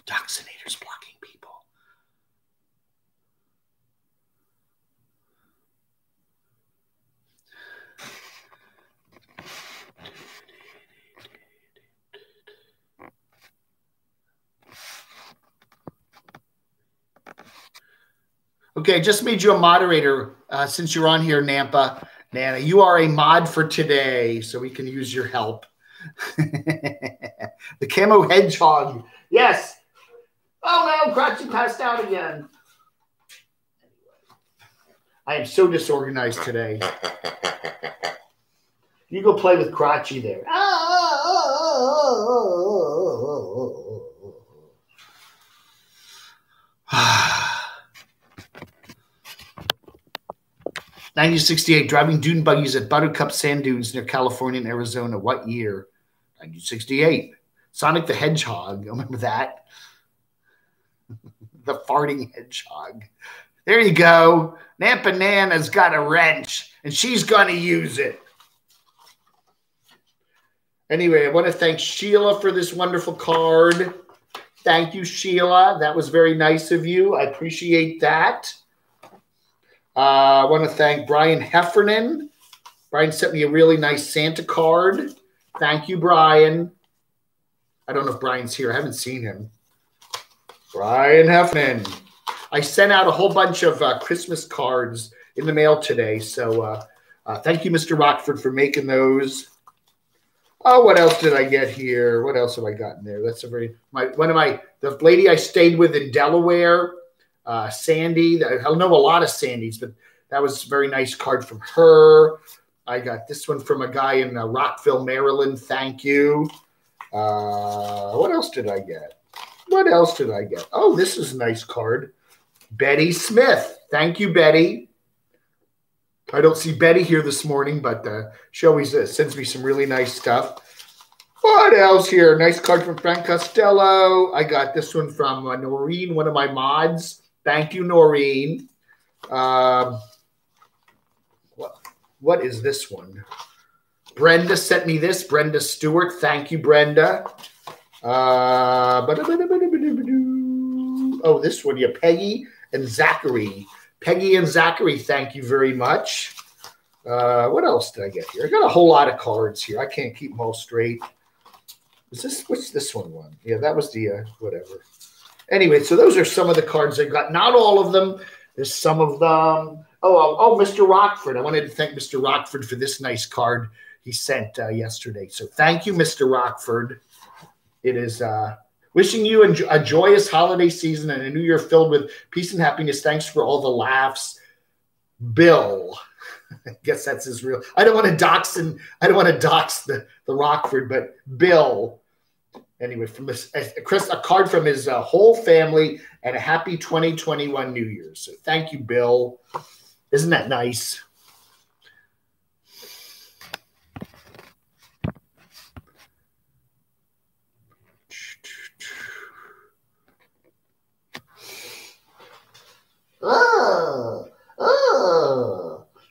Doxinators blocking people. Okay, I just made you a moderator since you're on here, Nana. You are a mod for today, so we can use your help. The Camo Hedgehog. Yes. Oh, no, Crotchy passed out again. I am so disorganized today. You go play with Crotchy there. 1968, driving dune buggies at Buttercup Sand Dunes near California and Arizona. What year? 1968. Sonic the Hedgehog. Remember that? The farting hedgehog. There you go. Nampa Nana's got a wrench, and she's going to use it. Anyway, I want to thank Sheila for this wonderful card. Thank you, Sheila. That was very nice of you. I appreciate that. I want to thank Brian Heffernan. Brian sent me a really nice Santa card. Thank you, Brian. I don't know if Brian's here. I haven't seen him. Brian Huffman. I sent out a whole bunch of Christmas cards in the mail today. So thank you, Mr. Rockford, for making those. Oh, what else did I get here? What else have I gotten there? That's the lady I stayed with in Delaware, Sandy. I know a lot of Sandys, but that was a very nice card from her. I got this one from a guy in Rockville, Maryland. Thank you. What else did I get? Oh, this is a nice card. Betty Smith. Thank you, Betty. I don't see Betty here this morning, but she always sends me some really nice stuff. What else here? Nice card from Frank Costello. I got this one from Noreen, one of my mods. Thank you, Noreen. What is this one? Brenda sent me this. Brenda Stewart. Thank you, Brenda. Oh, this one. Yeah, Peggy and Zachary. Peggy and Zachary, thank you very much. What else did I get here? I got a whole lot of cards here. I can't keep them all straight. What's this one? Yeah, that was the whatever. Anyway, so those are some of the cards I got. Not all of them. There's some of them. Oh, Mr. Rockford. I wanted to thank Mr. Rockford for this nice card he sent yesterday. So thank you, Mr. Rockford. It is wishing you a joyous holiday season and a new year filled with peace and happiness. Thanks for all the laughs. Bill. I guess that's his real. I don't want to dox the Rockford, but Bill. Anyway, from Chris, a card from his whole family and a happy 2021 New Year. So thank you, Bill. Isn't that nice?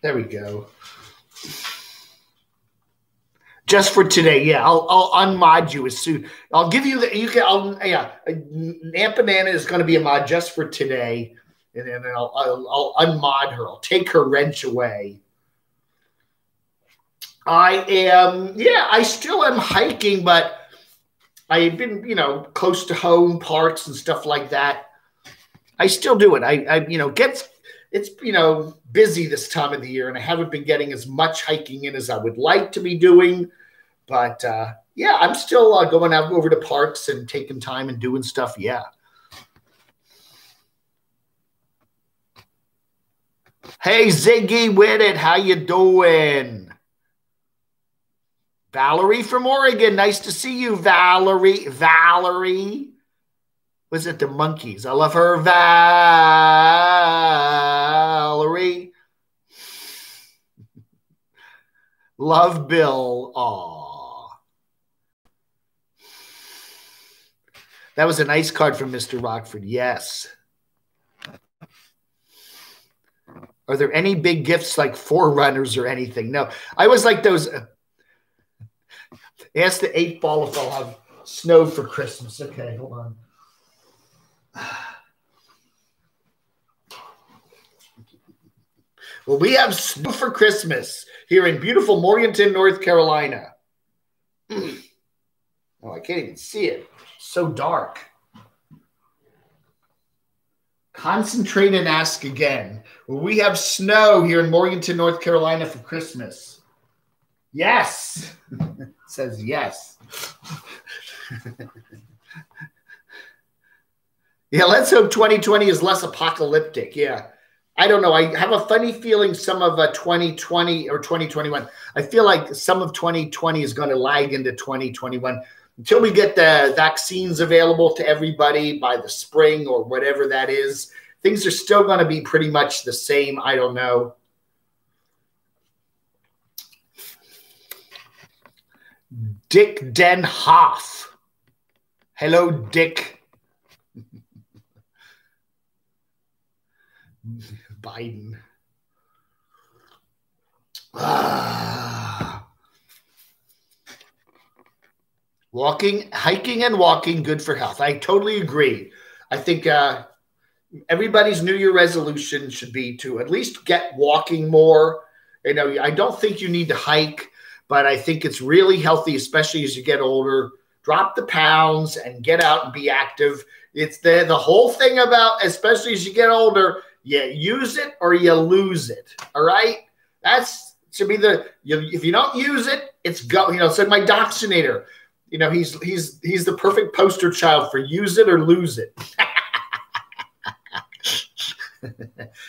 There we go. Just for today, yeah. I'll unmod you as soon. I'll give you Aunt Banana is going to be a mod just for today, and then I'll unmod her. I'll take her wrench away. I still am hiking, but I've been, close to home parks and stuff like that. I still do it. It's busy this time of the year, and I haven't been getting as much hiking in as I would like to be doing. But I'm still going out over to parks and taking time and doing stuff. Yeah. Hey, Ziggy with it. How you doing? Valerie from Oregon. Nice to see you, Valerie. Was it the Monkeys? I love her, Valerie. Love Bill. Aw. That was a nice card from Mr. Rockford. Yes. Are there any big gifts like Forerunners or anything? No. I was like those. Ask the 8-ball if I'll have snow for Christmas. Okay, hold on. Well, we have snow for Christmas here in beautiful Morganton, North Carolina. Oh, I can't even see it. So dark. Concentrate and ask again. Well, we have snow here in Morganton, North Carolina for Christmas. Yes. It says yes. Yeah, let's hope 2020 is less apocalyptic. Yeah. I don't know. I have a funny feeling some of 2020 or 2021. I feel like some of 2020 is going to lag into 2021 until we get the vaccines available to everybody by the spring or whatever that is. Things are still going to be pretty much the same. I don't know. Dick Den Hoff. Hello, Dick. Biden. Hiking and walking, good for health. I totally agree. I think everybody's New Year resolution should be to at least get walking more. I don't think you need to hike, but I think it's really healthy, especially as you get older. drop the pounds and get out and be active. It's the whole thing about, especially as you get older, you use it or you lose it. All right. That's should be if you don't use it, it's go. So my doxinator, he's the perfect poster child for use it or lose it.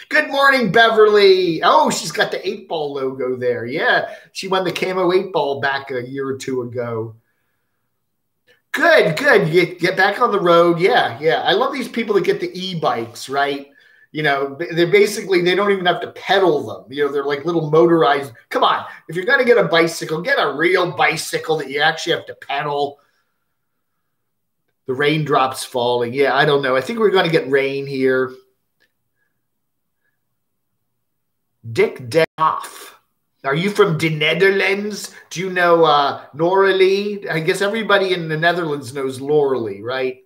Good morning, Beverly. Oh, she's got the 8-ball logo there. Yeah, she won the Camo 8-ball back a year or two ago. Good. Get back on the road. Yeah. I love these people that get the e-bikes, right? They're basically, they don't even have to pedal them. They're like little motorized. Come on. If you're going to get a bicycle, get a real bicycle that you actually have to pedal. The raindrops falling. Yeah, I don't know. I think we're going to get rain here. Dick Deoff. Are you from the Netherlands? Do you know Noralie? I guess everybody in the Netherlands knows Noralie, right?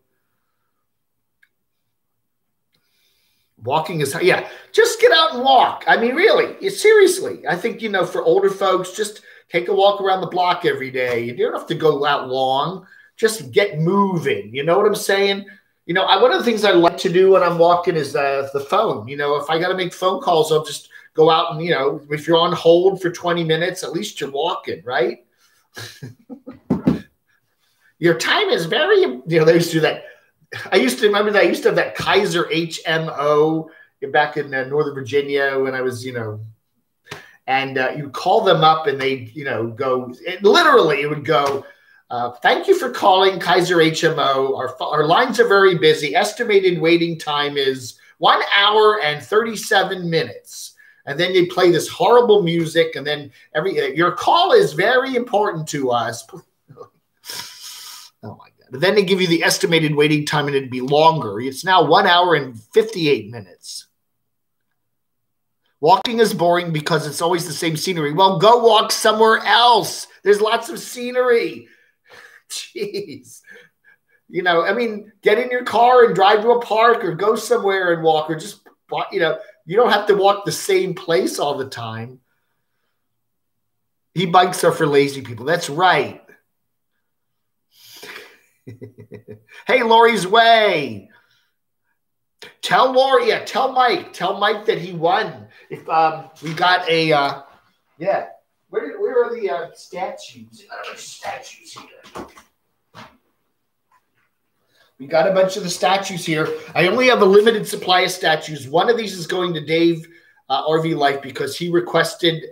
Walking is, yeah, just get out and walk. I mean, really, seriously. I think, for older folks, just take a walk around the block every day. You don't have to go out long. Just get moving. You know what I'm saying? One of the things I like to do when I'm walking is the phone. If I got to make phone calls, I'll just go out and, if you're on hold for 20 minutes, at least you're walking, right? Your time is very, they used to do that. I used to remember that I used to have that Kaiser HMO back in Northern Virginia when I was, and you call them up and they, go, literally it would go, thank you for calling Kaiser HMO. Our lines are very busy. Estimated waiting time is 1 hour and 37 minutes. And then they play this horrible music. And then your call is very important to us. Oh my God. But then they give you the estimated waiting time and it'd be longer. It's now 1 hour and 58 minutes. Walking is boring because it's always the same scenery. Well, go walk somewhere else. There's lots of scenery. Jeez. Get in your car and drive to a park or go somewhere and walk or just, you don't have to walk the same place all the time. E-bikes are for lazy people. That's right. Hey, Lori's Way. Tell Lori, tell Mike that he won. If we got a, yeah. Where are the statues? I don't know statues here. We got a bunch of the statues here. I only have a limited supply of statues. One of these is going to Dave RV Life because he's requested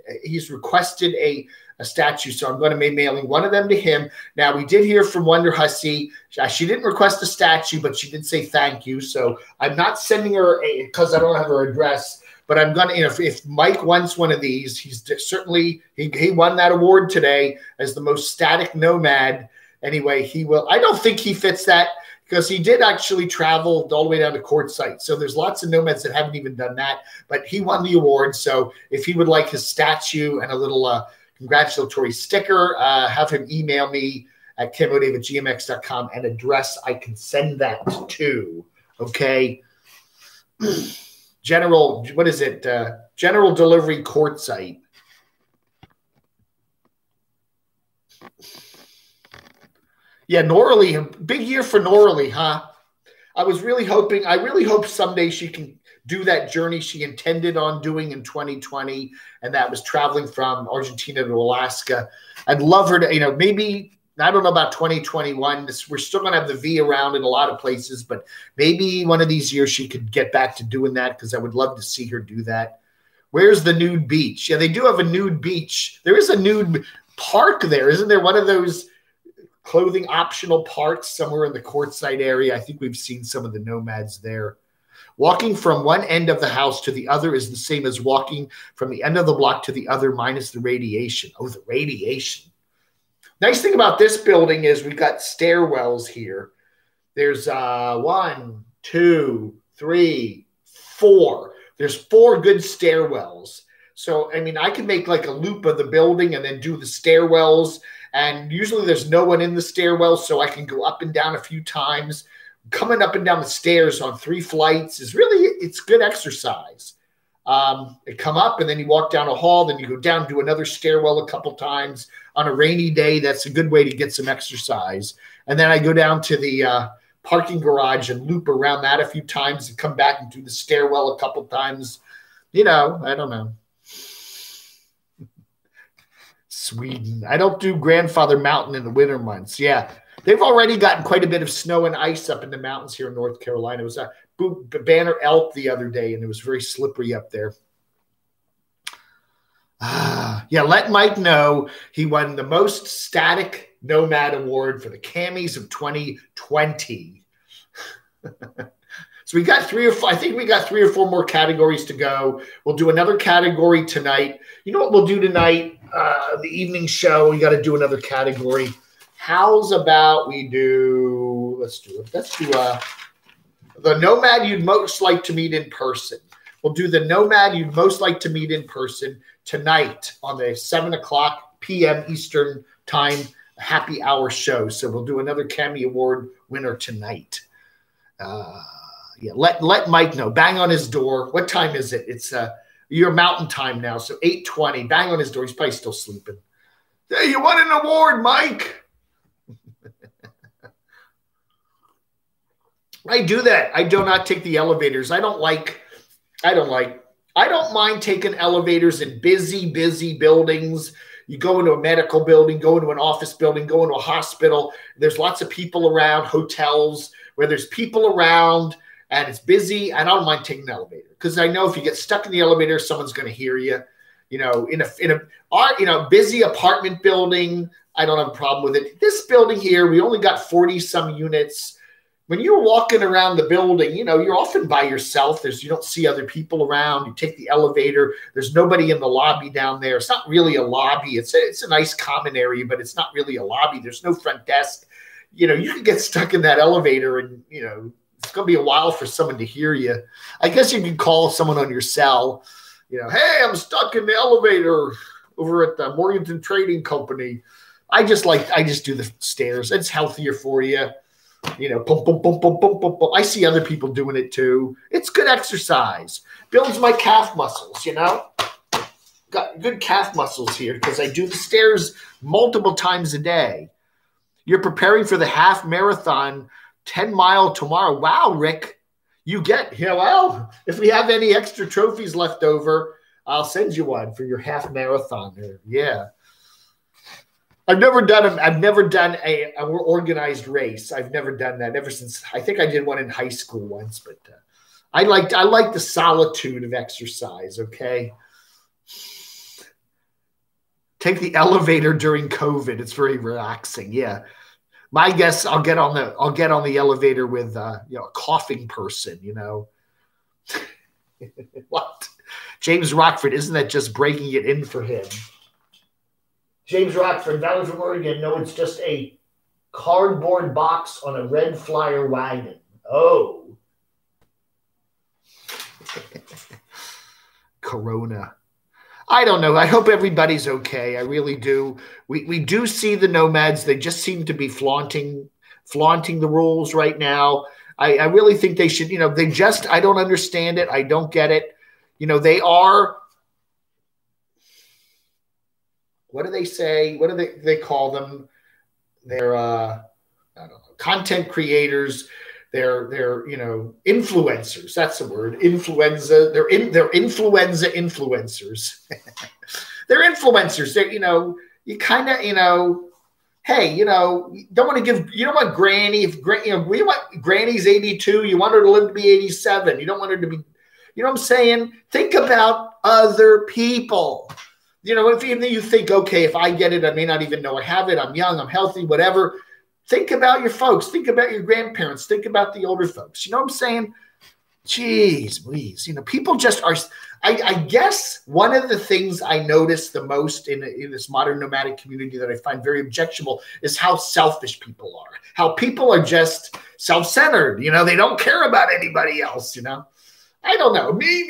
a statue. So I'm going to be mailing one of them to him. Now, we did hear from Wonder Hussy. She didn't request a statue, but she did say thank you. So I'm not sending her because I don't have her address. But I'm going to, if Mike wants one of these, he's certainly, he won that award today as the most static nomad. Anyway, he will. I don't think he fits that because he did actually travel all the way down to Quartzsite. So there's lots of nomads that haven't even done that. But he won the award. So if he would like his statue and a little congratulatory sticker, have him email me at camodave@gmx.com, an address I can send that to. Okay. General, what is it? General Delivery Quartzsite. Yeah, Noralie, big year for Noralie, huh? I really hope someday she can do that journey she intended on doing in 2020, and that was traveling from Argentina to Alaska. I'd love her to, maybe, I don't know about 2021. We're still going to have the V around in a lot of places, but maybe one of these years she could get back to doing that because I would love to see her do that. Where's the nude beach? Yeah, they do have a nude beach. There is a nude park there. Isn't there one of those clothing optional parks somewhere in the Quartzsite area? I think we've seen some of the nomads there. Walking from one end of the house to the other is the same as walking from the end of the block to the other minus the radiation. Oh, the radiation. Nice thing about this building is we've got stairwells here. There's 1, 2, 3, 4. There's 4 good stairwells. So, I mean, I can make like a loop of the building and then do the stairwells. And usually there's no one in the stairwell, so I can go up and down a few times. Coming up and down the stairs on 3 flights is really, it's good exercise. and come up, and then you walk down a hall, then you go down, do another stairwell a couple times. On a rainy day, that's a good way to get some exercise. And then I go down to the parking garage and loop around that a few times and come back and do the stairwell a couple times. You know, I don't know. Sweden. I don't do Grandfather Mountain in the winter months. Yeah. They've already gotten quite a bit of snow and ice up in the mountains here in North Carolina. It was a banner elk the other day, and it was very slippery up there. Yeah, let Mike know he won the most static Nomad award for the Cammys of 2020. So we got 3 or 4. I think we got 3 or 4 more categories to go. We'll do another category tonight. You know what we'll do tonight? The evening show. We got to do another category. How's about we do? Let's do the Nomad you'd most like to meet in person. We'll do the Nomad you'd most like to meet in person tonight on the 7:00 p.m. Eastern time happy hour show. So we'll do another CAMMY Award winner tonight. Yeah, let Mike know. Bang on his door. What time is it? It's your mountain time now, so 8:20. Bang on his door. He's probably still sleeping. Hey, you won an award, Mike. I do that. I do not take the elevators. I don't mind taking elevators in busy buildings. You go into a medical building, go into an office building, go into a hospital. There's lots of people around, hotels where there's people around and it's busy. I don't mind taking the elevator because I know if you get stuck in the elevator, someone's going to hear you. You know, in a busy apartment building, I don't have a problem with it. This building here, we only got 40 some units. When you're walking around the building, you know, you're often by yourself. You don't see other people around. You take the elevator. There's nobody in the lobby down there. It's not really a lobby. It's a nice common area, but it's not really a lobby. There's no front desk. You know, you can get stuck in that elevator and, you know, it's going to be a while for someone to hear you. I guess you can call someone on your cell, you know, hey, I'm stuck in the elevator over at the Morganton Trading Company. I just do the stairs. It's healthier for you. You know, boom, boom, boom, boom, boom, boom, boom. I see other people doing it too. It's good exercise. Builds my calf muscles, you know. Got good calf muscles here because I do the stairs multiple times a day. You're preparing for the half marathon, 10-mile tomorrow. Wow, Rick. Well, if we have any extra trophies left over, I'll send you one for your half marathon there. Yeah. I've never done a organized race. I've never done that ever since. I think I did one in high school once, but I like the solitude of exercise. Okay, take the elevator during COVID. It's very relaxing. Yeah, my guess I'll get on the elevator with a coughing person. You know what? James Rockford, isn't that just breaking it in for him? James Rockford, Valley from Oregon. No, it's just a cardboard box on a red flyer wagon. Oh. Corona. I don't know. I hope everybody's okay. I really do. We do see the nomads. They just seem to be flaunting the rules right now. I really think they should, I don't understand it. I don't get it. They are, what do they say? What do they call them? They're, I don't know, content creators. They're influencers. That's the word. Influenza. They're influenza influencers. They're influencers. They're, you kind of, hey, you don't want to give, you don't want Granny, we want Granny's 82. You want her to live to be 87. You don't want her to be, you know what I'm saying? Think about other people. If even you think, okay, if I get it, I may not even know I have it. I'm young, I'm healthy, whatever. Think about your folks. Think about your grandparents. Think about the older folks. You know what I'm saying? Jeez, please. People just are. I guess one of the things I notice the most in this modern nomadic community that I find very objectionable is how selfish people are. How people are just self-centered. They don't care about anybody else. I don't know. Me.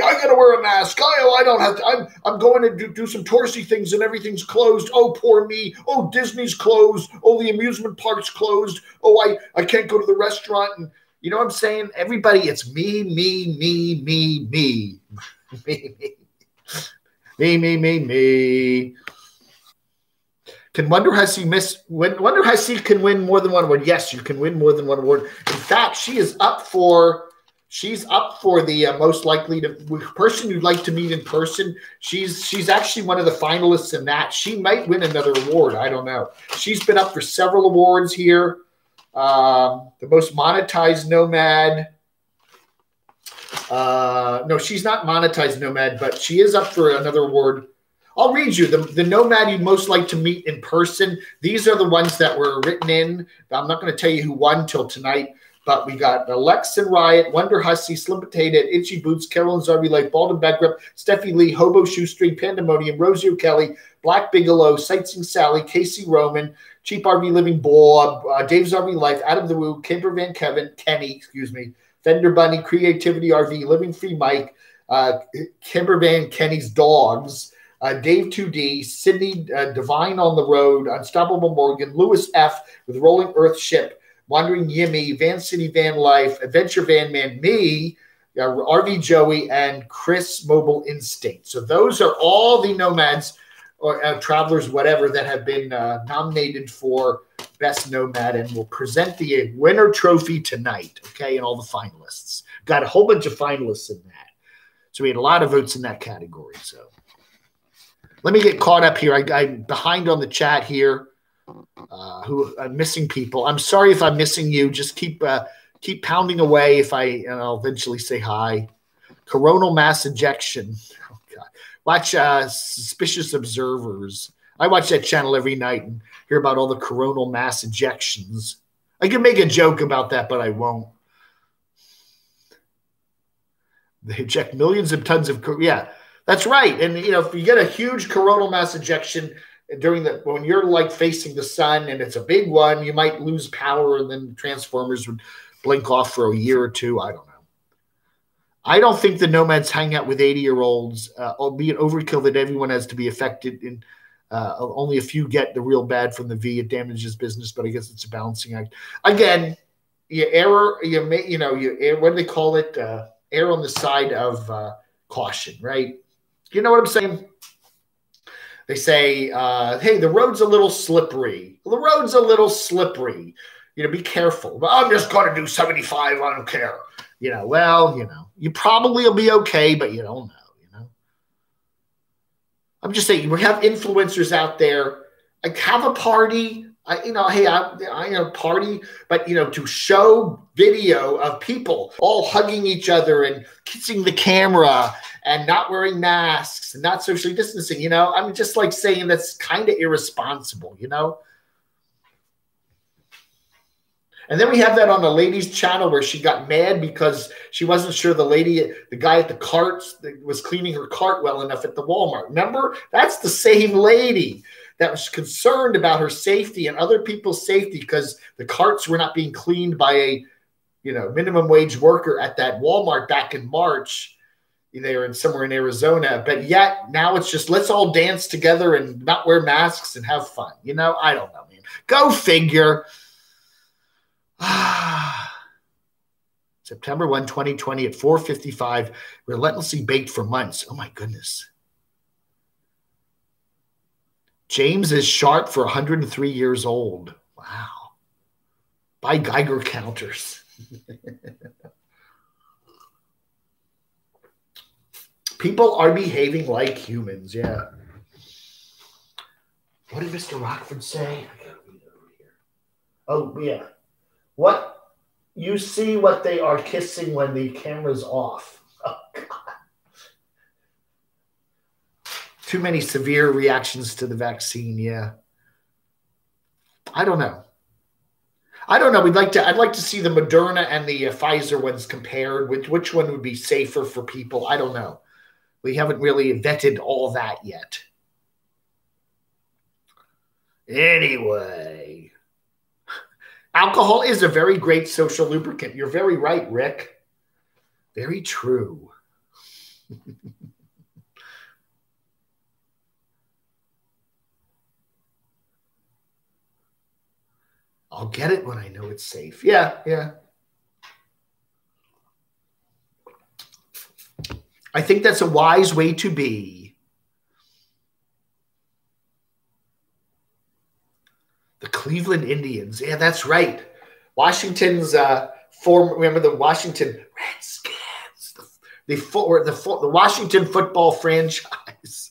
I got to wear a mask. I don't have to. I'm going to do some touristy things and everything's closed. Oh, poor me. Oh, Disney's closed. Oh, the amusement park's closed. Oh, I can't go to the restaurant. And, You know what I'm saying? Everybody, it's me, me, me, me, me. Me, me. Me, me, me, me. Can Wonder Hussy Wonder Hussy can win more than one award? Yes, you can win more than one award. In fact, she's up for the most likely to person you'd like to meet in person. She's actually one of the finalists in that. She might win another award. I don't know. She's been up for several awards here. The most monetized nomad. No, she's not monetized nomad, but she is up for another award. I'll read you the nomad you'd most like to meet in person. These are the ones that were written in. I'm not going to tell you who won till tonight, but we got Alex and Riot, Wonder Hussy, Slim Potato, Itchy Boots, Carolyn Zarby Light, Bald and Backgrip, Steffi Lee, Hobo Shoestring, Pandemonium, Rosie O'Kelly, Black Bigelow, Sightseeing Sally, Casey Roman, Cheap RV Living Bob, Dave Zarby Life, Adam the Woo, Camper Van Kenny, Fender Bunny, Creativity RV, Living Free Mike, Camper Van Kenny's Dogs, Dave 2D, Sydney Divine on the Road, Unstoppable Morgan, Lewis F. with Rolling Earth Ship, Wandering Yimmy, Van City Van Life, Adventure Van Man, me, RV Joey, and Chris Mobile Instinct. So those are all the nomads or travelers, whatever, that have been nominated for Best Nomad, and we'll present the winner trophy tonight, okay, and all the finalists. Got a whole bunch of finalists in that. So we had a lot of votes in that category, so. Let me get caught up here. I'm behind on the chat here. Who I'm missing people. I'm sorry if I'm missing you. Just keep pounding away. And I'll eventually say hi. Coronal mass ejection. Oh God. Watch Suspicious Observers. I watch that channel every night and hear about all the coronal mass ejections. I can make a joke about that, but I won't. They eject millions of tons of That's right. And, if you get a huge coronal mass ejection when you're like facing the sun and it's a big one, you might lose power and then transformers would blink off for a year or two. I don't know. I don't think the nomads hang out with 80-year-olds, albeit overkill that everyone has to be affected. And only a few get the real bad from the V. It damages business, but I guess it's a balancing act. Again, you error, what do they call it? Err on the side of caution, right? You know what I'm saying? They say, hey, the road's a little slippery. Well, the road's a little slippery. Be careful. Well, I'm just going to do 75. I don't care. You probably will be okay, but you don't know, I'm just saying, we have influencers out there. Like, have a party. Hey, I party, but to show video of people all hugging each other and kissing the camera and not wearing masks and not socially distancing, I'm just like saying that's kind of irresponsible, And then we have that on a lady's channel where she got mad because she wasn't sure the guy at the carts was cleaning her cart well enough at the Walmart. Remember? That's the same lady that was concerned about her safety and other people's safety because the carts were not being cleaned by a, minimum wage worker at that Walmart back in March. They were somewhere in Arizona, but yet now it's just let's all dance together and not wear masks and have fun. I don't know, man. Go figure. September 1, 2020 at 4:55, relentlessly baked for months. Oh my goodness. James is sharp for 103 years old. Wow. By Geiger counters. People are behaving like humans, yeah. What did Mr. Rockford say? I gotta read it over here. Oh, yeah. What? You see what they are kissing when the camera's off. Oh, God. Too many severe reactions to the vaccine, yeah. I don't know. I'd like to see the Moderna and the Pfizer ones compared. Which one would be safer for people? I don't know. We haven't really vetted all that yet. Anyway, alcohol is a very great social lubricant. You're very right, Rick. Very true. I'll get it when I know it's safe. Yeah. I think that's a wise way to be. The Cleveland Indians. Yeah, that's right. Washington's remember the Washington Redskins, the Washington football franchise.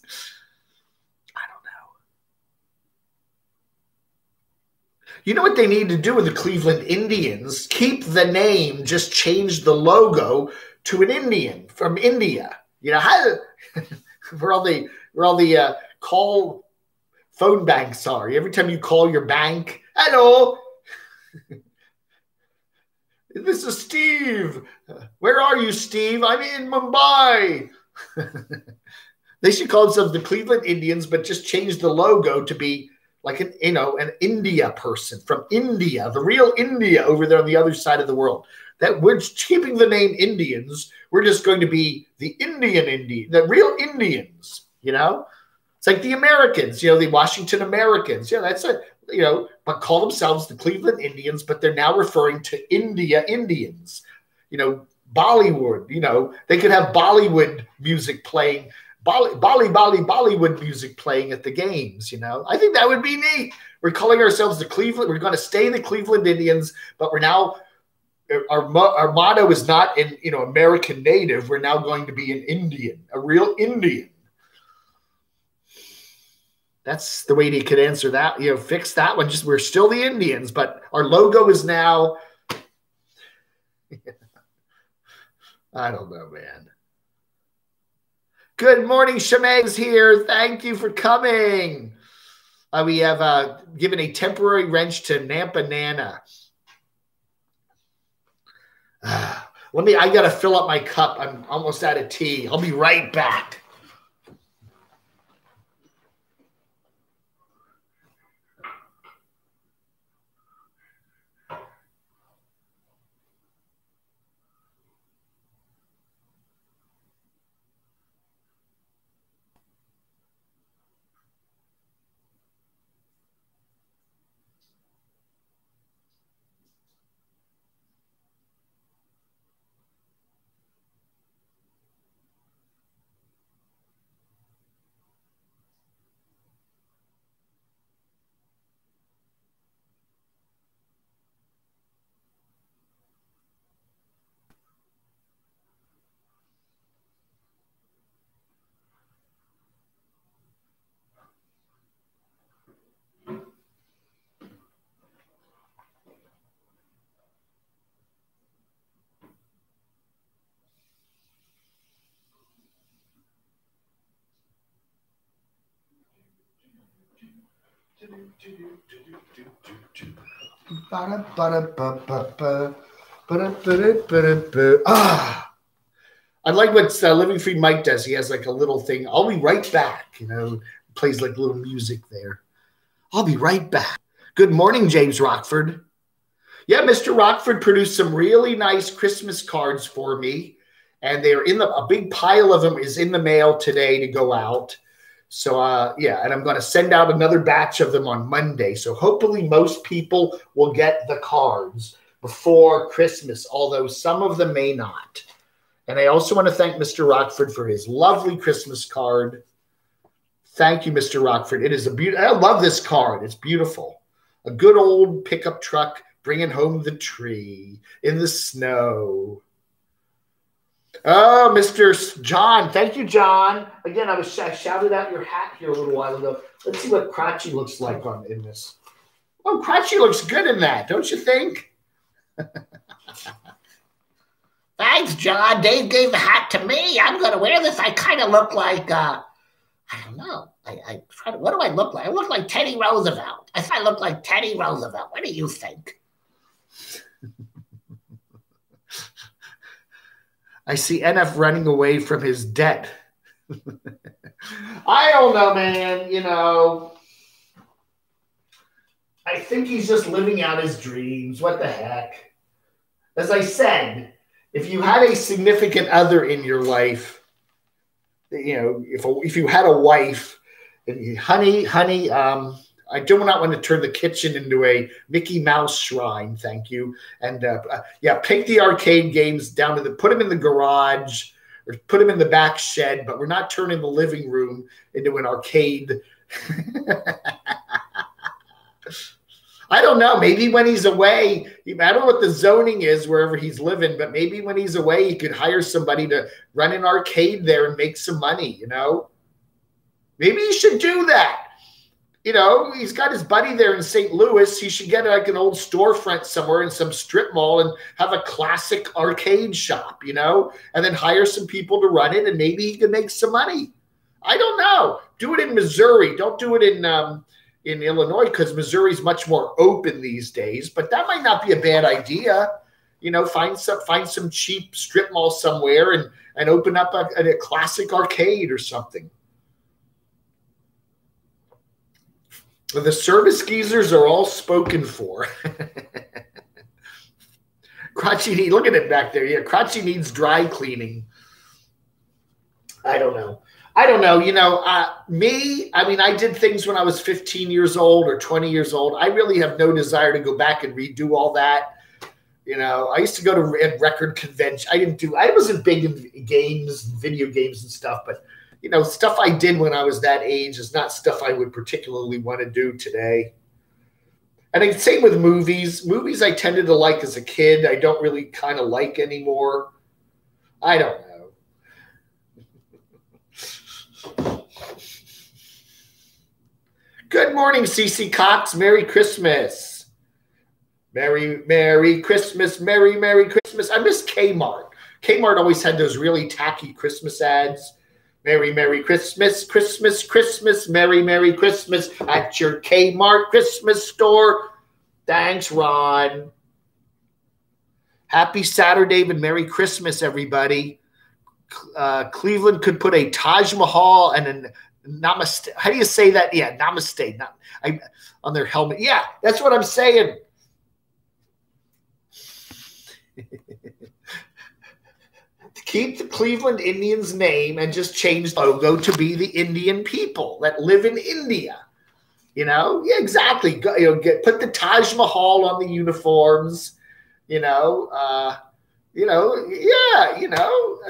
I don't know. You know what they need to do with the Cleveland Indians? Keep the name, just change the logo to an Indian from India. You know how where all the call phone banks are. Every time you call your bank, hello. This is Steve. Where are you, Steve? I'm in Mumbai. They should call themselves the Cleveland Indians, but just change the logo to be like an India person from India, the real India over there on the other side of the world. That we're keeping the name Indians. We're just going to be the the real Indians, you know? It's like the Americans, you know, the Washington Americans. Yeah, that's it. You know, but call themselves the Cleveland Indians, but they're now referring to India Indians. You know, Bollywood, you know, they could have Bollywood music playing, Bollywood music playing at the games, you know. I think that would be neat. We're calling ourselves the Cleveland, we're going to stay the Cleveland Indians, but we're now, our motto is not in, you know, American native. We're now going to be an Indian, a real Indian. That's the way they could answer that, you know, fix that one. Just we're still the Indians, but our logo is now. I don't know, man. Good morning, Shemeg's here. Thank you for coming. We have given a temporary wrench to Nampa Nana. I got to fill up my cup. I'm almost out of tea. I'll be right back. I like what Living Free Mike does. He has like a little thing. I'll be right back. You know, plays like little music there. I'll be right back. Good morning, James Rockford. Yeah, Mr. Rockford produced some really nice Christmas cards for me, and they're a big pile of them is in the mail today to go out. So, yeah, and I'm going to send out another batch of them on Monday. So hopefully most people will get the cards before Christmas, although some of them may not. And I also want to thank Mr. Rockford for his lovely Christmas card. Thank you, Mr. Rockford. It is I love this card. It's beautiful. A good old pickup truck bringing home the tree in the snow. Oh, Mr. John. Thank you, John. Again, I shouted out your hat here a little while ago. Let's see what Cratchy looks like in this. Oh, Cratchy looks good in that, don't you think? Thanks, John. Dave gave the hat to me. I'm going to wear this. I kind of look like, I don't know. What do I look like? I look like Teddy Roosevelt. I look like Teddy Roosevelt. What do you think? I see NF running away from his debt. I don't know, man. You know, I think he's just living out his dreams. What the heck? As I said, if you had a significant other in your life, you know, if you had a wife, and honey, I do not want to turn the kitchen into a Mickey Mouse shrine. Thank you. And yeah, pick the arcade games down to put them in the garage or put him in the back shed, but we're not turning the living room into an arcade. I don't know. Maybe when he's away, I don't know what the zoning is wherever he's living, but maybe when he's away, he could hire somebody to run an arcade there and make some money, you know? Maybe he should do that. You know, he's got his buddy there in St. Louis. He should get like an old storefront somewhere in some strip mall and have a classic arcade shop, you know, and then hire some people to run it, and maybe he can make some money. I don't know. Do it in Missouri. Don't do it in Illinois, because Missouri's much more open these days. But that might not be a bad idea. You know, find some cheap strip mall somewhere and open up a classic arcade or something. The service geezers are all spoken for. Crotchy, look at it back there. Yeah, Crotchy needs dry cleaning. I don't know. You know, me, I mean, I did things when I was 15 years old or 20 years old. I really have no desire to go back and redo all that. You know, I used to go to record convention. I wasn't big in games, video games and stuff, but you know, stuff I did when I was that age is not stuff I would particularly want to do today. And same with movies. Movies I tended to like as a kid, I don't really kind of like anymore. I don't know. Good morning, Cece Cox. Merry Christmas. Merry Christmas. Merry Christmas. I miss Kmart. Kmart always had those really tacky Christmas ads. Merry Christmas, Christmas, Christmas, Merry Christmas at your Kmart Christmas store. Thanks, Ron. Happy SaturDAVE and Merry Christmas, everybody. Cleveland could put a Taj Mahal and a Namaste. How do you say that? Yeah, Namaste. On their helmet. Yeah, that's what I'm saying. Keep the Cleveland Indians name and just change the logo to be the Indian people that live in India. You know, yeah, exactly. Put the Taj Mahal on the uniforms. Yeah,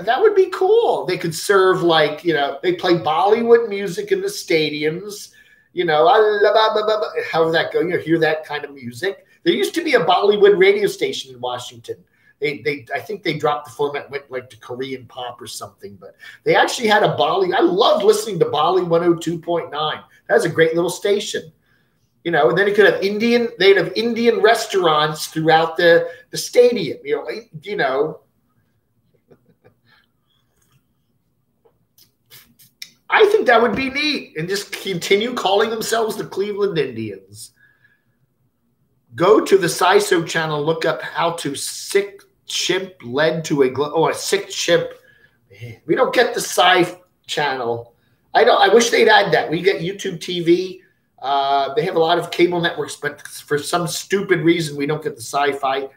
that would be cool. They could serve they play Bollywood music in the stadiums. You know, how would that go? You hear that kind of music. There used to be a Bollywood radio station in Washington. I think they dropped the format, went like to Korean pop or something, but they actually had a Bali. I loved listening to Bali 102.9. That was a great little station, you know. And then it could have they'd have Indian restaurants throughout the stadium, you know. I think that would be neat, and just continue calling themselves the Cleveland Indians. Go to the SciSo channel, look up how to sick chimp led to a sick chimp. We don't get the Sci channel. I wish they'd add that. We get YouTube TV. They have a lot of cable networks, but for some stupid reason, we don't get the sci-fi.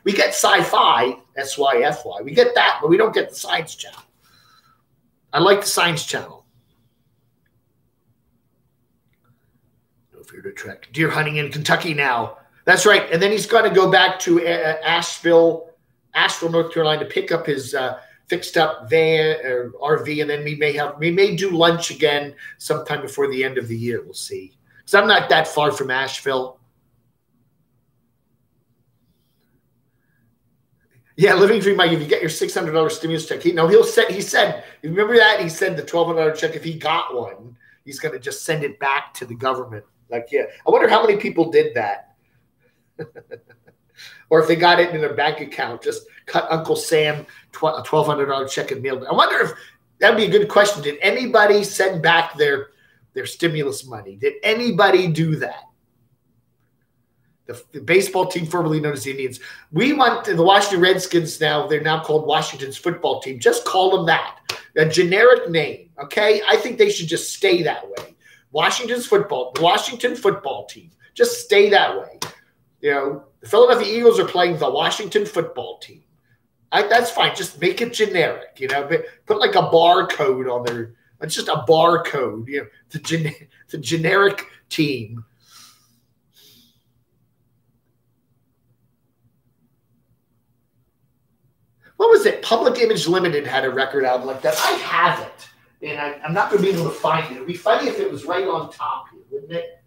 We get sci-fi, SYFY. We get that, but we don't get the science channel. I like the science channel. No fear to trek. Deer hunting in Kentucky now. That's right. And then he's going to go back to Asheville, North Carolina, to pick up his fixed up van or RV, and then we may do lunch again sometime before the end of the year. We'll see. Because I'm not that far from Asheville. Yeah, Living Dream Mike, if you get your $600 stimulus check, he said, remember that? He said the $1,200 check, if he got one, he's going to just send it back to the government. I wonder how many people did that. Or if they got it in their bank account, just cut Uncle Sam a $1,200 check and mailed it. I wonder if that'd be a good question. Did anybody send back their stimulus money? Did anybody do that? The baseball team formerly known as the Indians. We want the Washington Redskins now. They're now called Washington's football team. Just call them that. A generic name, okay? I think they should just stay that way. Washington football team. Just stay that way. You know, the Philadelphia Eagles are playing the Washington football team. That's fine. Just make it generic. You know, put like a barcode on there. It's just a barcode. You know, the generic team. what was it? Public Image Limited had a record album like that. I have it, and I'm not going to be able to find it. It would be funny if it was right on top here, wouldn't it?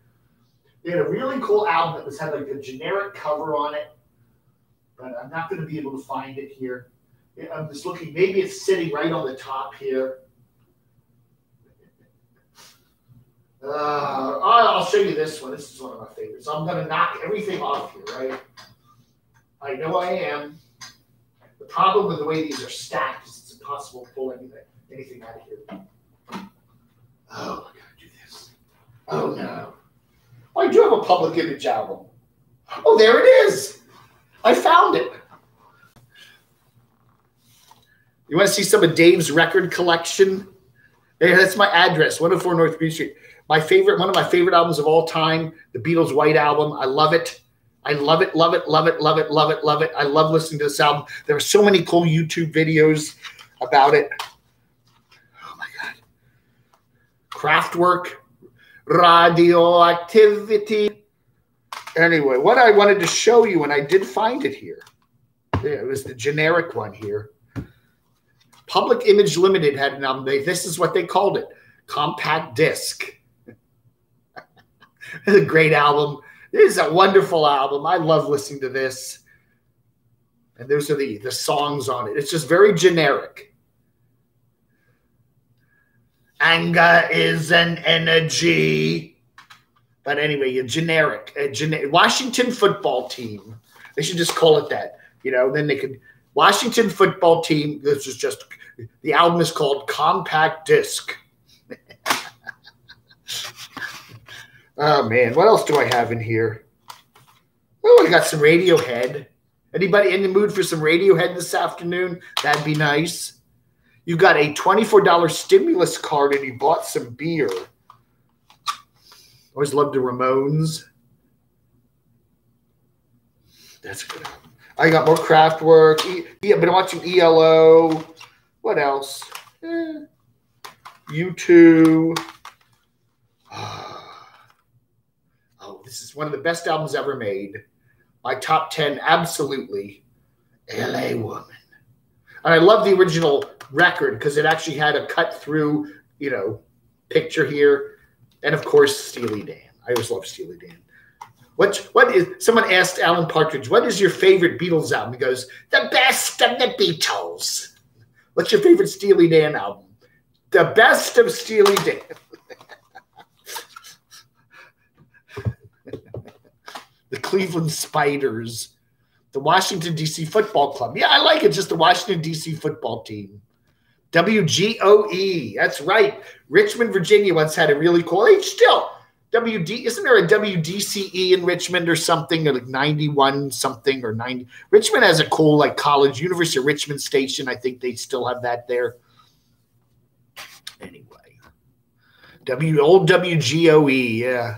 They had a really cool album that had like a generic cover on it, but I'm not going to be able to find it here. I'm just looking. Maybe it's sitting right on the top here. I'll show you this one. This is one of my favorites. I'm going to knock everything off here, right? I know I am. The problem with the way these are stacked is it's impossible to pull anything out of here. Oh, I gotta do this. Oh no. Oh, I do have a Public Image album. Oh, there it is. I found it. You want to see some of Dave's record collection? There, that's my address, 104 North Green Street. One of my favorite albums of all time, the Beatles' White Album. I love it. I love it, love it, love it, love it, love it, love it. I love listening to this album. There are so many cool YouTube videos about it. Oh my God. Kraftwerk, Radioactivity. Anyway, what I wanted to show you, and I did find it here. It was the generic one here. Public Image Limited had an album. This is what they called it. Compact disc. It's a great album. This is a wonderful album. I love listening to this. And those are the songs on it. It's just very generic. Anger is an energy. But anyway, a generic. Washington football team. They should just call it that. You know, then they could. Washington football team. This is just. The album is called Compact Disc. Oh, man. What else do I have in here? Oh, I got some Radiohead. Anybody in the mood for some Radiohead this afternoon? That'd be nice. You got a $24 stimulus card and you bought some beer. Always loved the Ramones. That's a good album. I got more Kraftwerk. I've been watching ELO. What else? U2. Oh, this is one of the best albums ever made. My top 10, absolutely. LA Woman. And I love the original record because it actually had a cut through, picture here. And of course, Steely Dan. I always love Steely Dan. Someone asked Alan Partridge, what is your favorite Beatles album? He goes, the best of the Beatles. What's your favorite Steely Dan album? The best of Steely Dan. The Cleveland Spiders. The Washington, D.C. Football Club. Yeah, I like it. Just the Washington, D.C. football team. WGOE. That's right. Richmond, Virginia once had a really cool, isn't there a WDCE in Richmond or something, or like 91 something or 90? Richmond has a cool college, University of Richmond station. I think they still have that there. Anyway, old WGOE, yeah.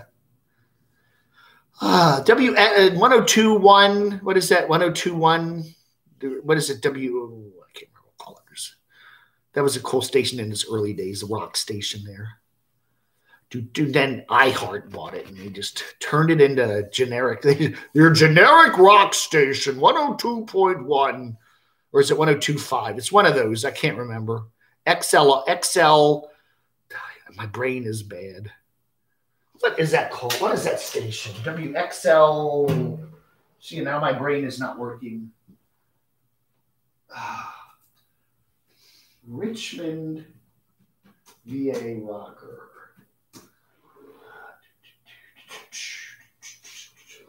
1021. What is that? 1021. What is it? I can't remember what colors. That was a cool station in its early days, a rock station there. Then iHeart bought it and they just turned it into generic. Your generic rock station, 102.1, or is it 102.5? It's one of those. I can't remember. XL. My brain is bad. What is that called? What is that station? WXL. See, now my brain is not working. Richmond VA Rocker.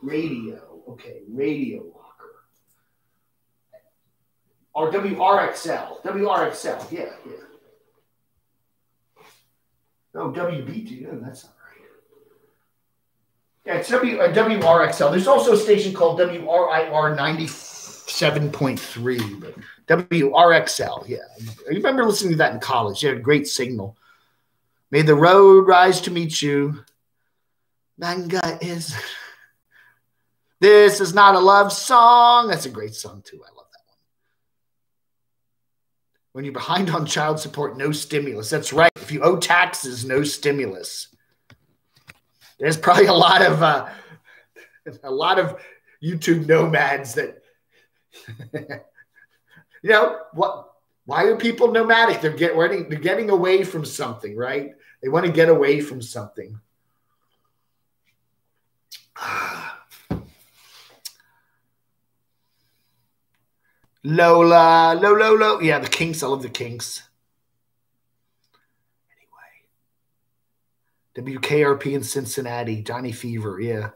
Radio. Okay, Radio Rocker. Or WRXL. WRXL. Yeah. Oh, WBT. Oh, that's not right. Yeah, it's WRXL. There's also a station called WRIR 97.3, but WRXL. Yeah, I remember listening to that in college. They had a great signal. May the road rise to meet you. Manga is. This is not a love song. That's a great song, too. I love that one. When you're behind on child support, no stimulus. That's right. If you owe taxes, no stimulus. There's probably a lot of YouTube nomads that You know what? Why are people nomadic? They're getting away from something, right? They want to get away from something. Lola. Yeah, the Kinks. I love the Kinks. Anyway, WKRP in Cincinnati. Johnny Fever. Yeah.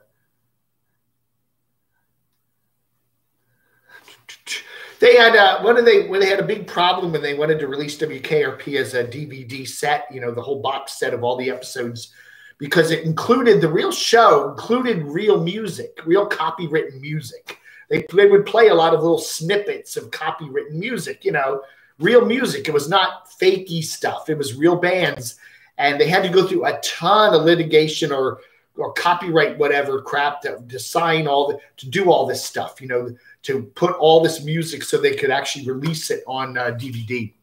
They had when they had a big problem when they wanted to release WKRP as a DVD set, you know, the whole box set of all the episodes, because it included the real show, included real music, real copywritten music. They would play a lot of little snippets of copywritten music, you know, real music. It was not fakey stuff. It was real bands, and they had to go through a ton of litigation or copyright whatever crap to sign to do all this stuff, you know, to put all this music so they could actually release it on DVD.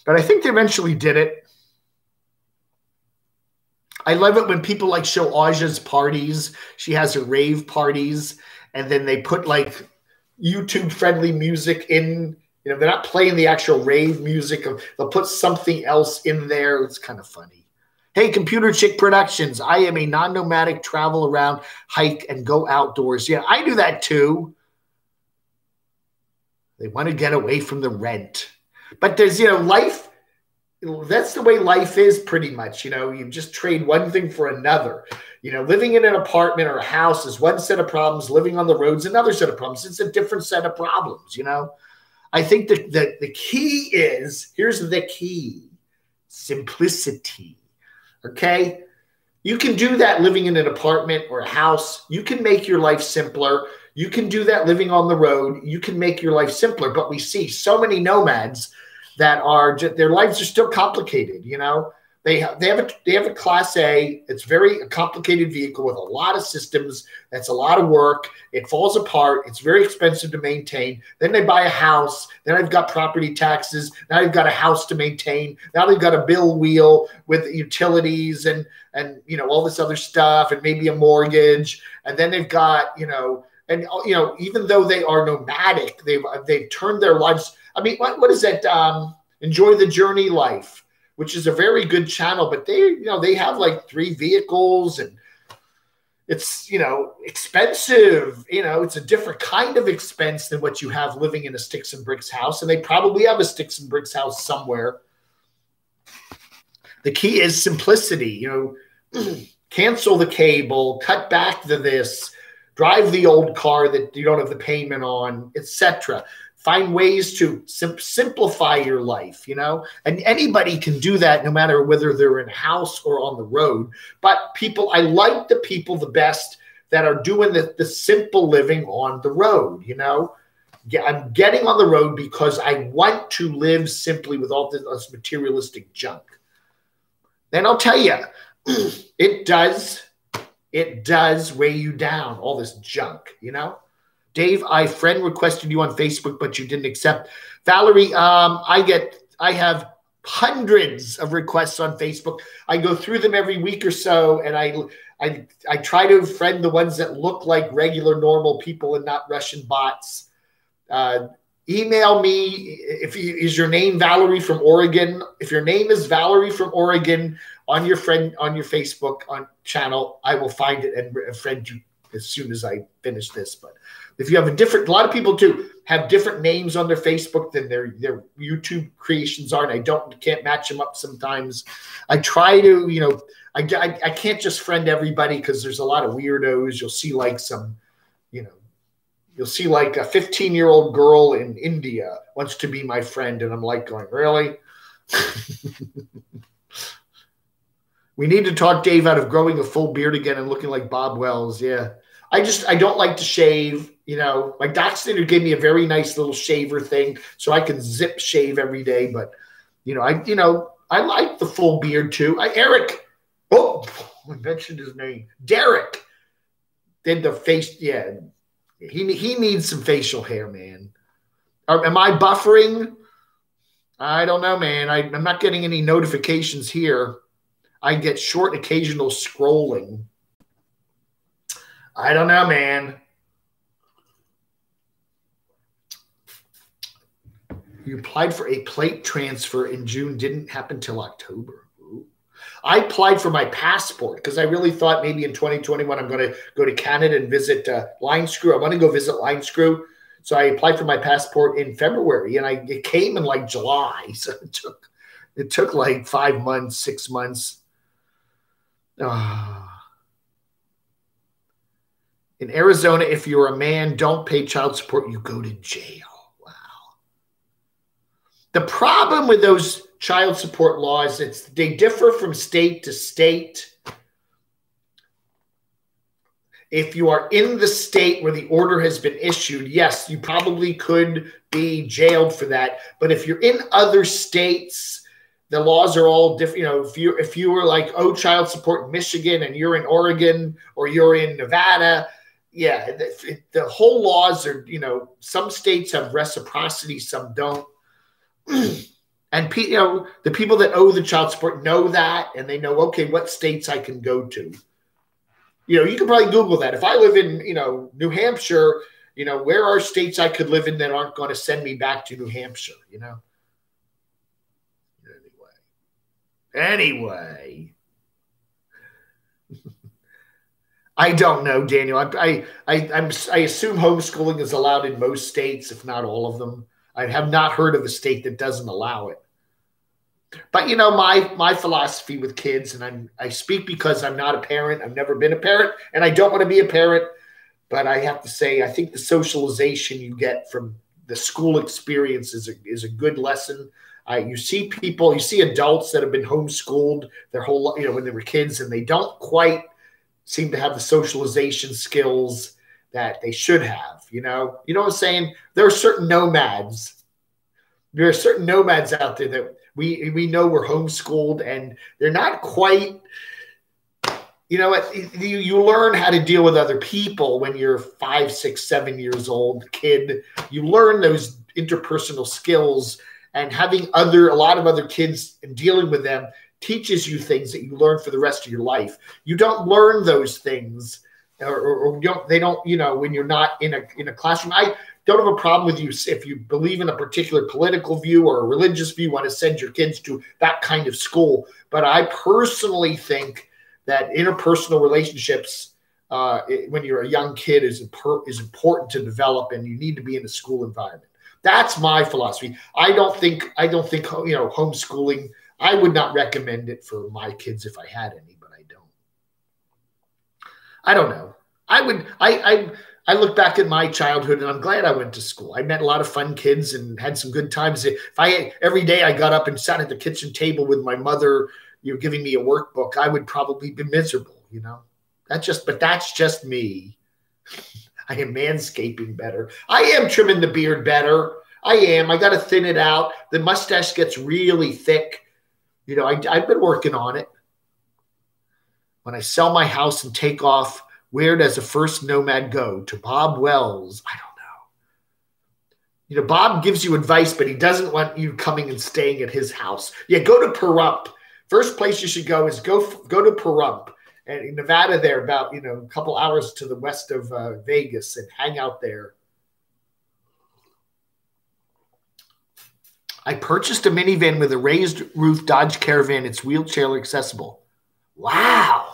But I think they eventually did it. I love it when people like show Aja's parties. She has her rave parties, and then they put like YouTube-friendly music in. You know, they're not playing the actual rave music. They'll put something else in there. It's kind of funny. Hey, Computer Chick Productions. I am a non-nomadic, travel around, hike, and go outdoors. Yeah, I do that too. They want to get away from the rent. But there's, you know, life. That's the way life is pretty much. You know, you just trade one thing for another. You know, living in an apartment or a house is one set of problems. Living on the road's another set of problems. It's a different set of problems, you know. I think that the key is, here's the key, simplicity. Okay, you can do that living in an apartment or a house. You can make your life simpler. You can do that living on the road. You can make your life simpler. But we see so many nomads that are just, their lives are still complicated. You know, they have a Class A. It's a complicated vehicle with a lot of systems. That's a lot of work. It falls apart. It's very expensive to maintain. Then they buy a house. Then I've got property taxes. Now they've got a house to maintain. Now they've got a bill wheel with utilities and you know all this other stuff and maybe a mortgage. And then they've got even though they are nomadic, they've turned their lives. I mean, what is that? Enjoy the Journey Life, which is a very good channel, but they have like 3 vehicles and it's, you know, expensive. You know, it's a different kind of expense than what you have living in a sticks and bricks house. And they probably have a sticks and bricks house somewhere. The key is simplicity, you know, cancel the cable, cut back this, drive the old car that you don't have the payment on, etc. Find ways to simplify your life, you know, and anybody can do that no matter whether they're in a house or on the road. But I like the people the best that are doing the simple living on the road, you know. I'm getting on the road because I want to live simply with all this materialistic junk. Then I'll tell you, it does weigh you down, all this junk, you know. Dave, I friend requested you on Facebook, but you didn't accept. Valerie, I have hundreds of requests on Facebook. I go through them every week or so, and I try to friend the ones that look like regular, normal people and not Russian bots. Email me is your name Valerie from Oregon? If your name is Valerie from Oregon on your Facebook channel, I will find it and friend you as soon as I finish this. But if you have a lot of people too have different names on their Facebook than their YouTube creations are, and I can't match them up sometimes. I try to, you know, I can't just friend everybody because there's a lot of weirdos. You'll see like you'll see like a 15-year-old girl in India wants to be my friend, and I'm like going, really? We need to talk Dave out of growing a full beard again and looking like Bob Wells. Yeah. I don't like to shave. You know, my doctor gave me a very nice little shaver thing so I can zip shave every day. But, I like the full beard too. Eric, I mentioned his name. Derek did the face. Yeah. He needs some facial hair, man. Am I buffering? I don't know, man. I'm not getting any notifications here. I get short occasional scrolling. I don't know, man. You applied for a plate transfer in June, didn't happen till October. Ooh. I applied for my passport because I really thought maybe in 2021 I'm going to go to Canada and visit Line Screw. I want to go visit Line Screw. So I applied for my passport in February, and it came in like July. So it took like 5 months, 6 months. In Arizona, if you're a man, don't pay child support, you go to jail. Wow. The problem with those child support laws, they differ from state to state. If you are in the state where the order has been issued, yes, you probably could be jailed for that. But if you're in other states, the laws are all different. You know, if you were like, oh, child support in Michigan and you're in Oregon or you're in Nevada, yeah, the whole laws are, you know, some states have reciprocity, some don't. And, you know, the people that owe the child support know that, and they know, okay, what states I can go to. You know, you can probably Google that. If I live in, you know, New Hampshire, you know, where are states I could live in that aren't going to send me back to New Hampshire, you know? Anyway. I don't know, Daniel. I assume homeschooling is allowed in most states, if not all of them. I have not heard of a state that doesn't allow it. But, you know, my philosophy with kids, and I speak because I'm not a parent. I've never been a parent, and I don't want to be a parent. But I have to say, I think the socialization you get from the school experience is a good lesson. You see people, you see adults that have been homeschooled their whole life, you know, when they were kids, and they don't quite seem to have the socialization skills that they should have. You know what I'm saying? There are certain nomads. There are certain nomads out there that we know were homeschooled, and they're not quite, you know, you learn how to deal with other people when you're 5, 6, 7 years old kid. You learn those interpersonal skills, and having a lot of other kids and dealing with them teaches you things that you learn for the rest of your life. You don't learn those things, or they don't, you know, when you're not in a classroom. I don't have a problem with you if you believe in a particular political view or a religious view, want to send your kids to that kind of school. But I personally think that interpersonal relationships, when you're a young kid, is important to develop, and you need to be in a school environment. That's my philosophy. I don't think, you know, homeschooling, I would not recommend it for my kids if I had any, but I don't know. I look back at my childhood, and I'm glad I went to school. I met a lot of fun kids and had some good times. Every day I got up and sat at the kitchen table with my mother, you know, giving me a workbook, I would probably be miserable, you know. But that's just me. I am manscaping better. I am trimming the beard better. I am. I got to thin it out. The mustache gets really thick. You know, I've been working on it. When I sell my house and take off, where does a first nomad go? To Bob Wells? I don't know. You know, Bob gives you advice, but he doesn't want you coming and staying at his house. Yeah, go to Pahrump. First place you should go is go to Pahrump. And in Nevada, they're about, you know, a couple hours to the west of Vegas, and hang out there. I purchased a minivan with a raised roof Dodge Caravan. It's wheelchair accessible. Wow.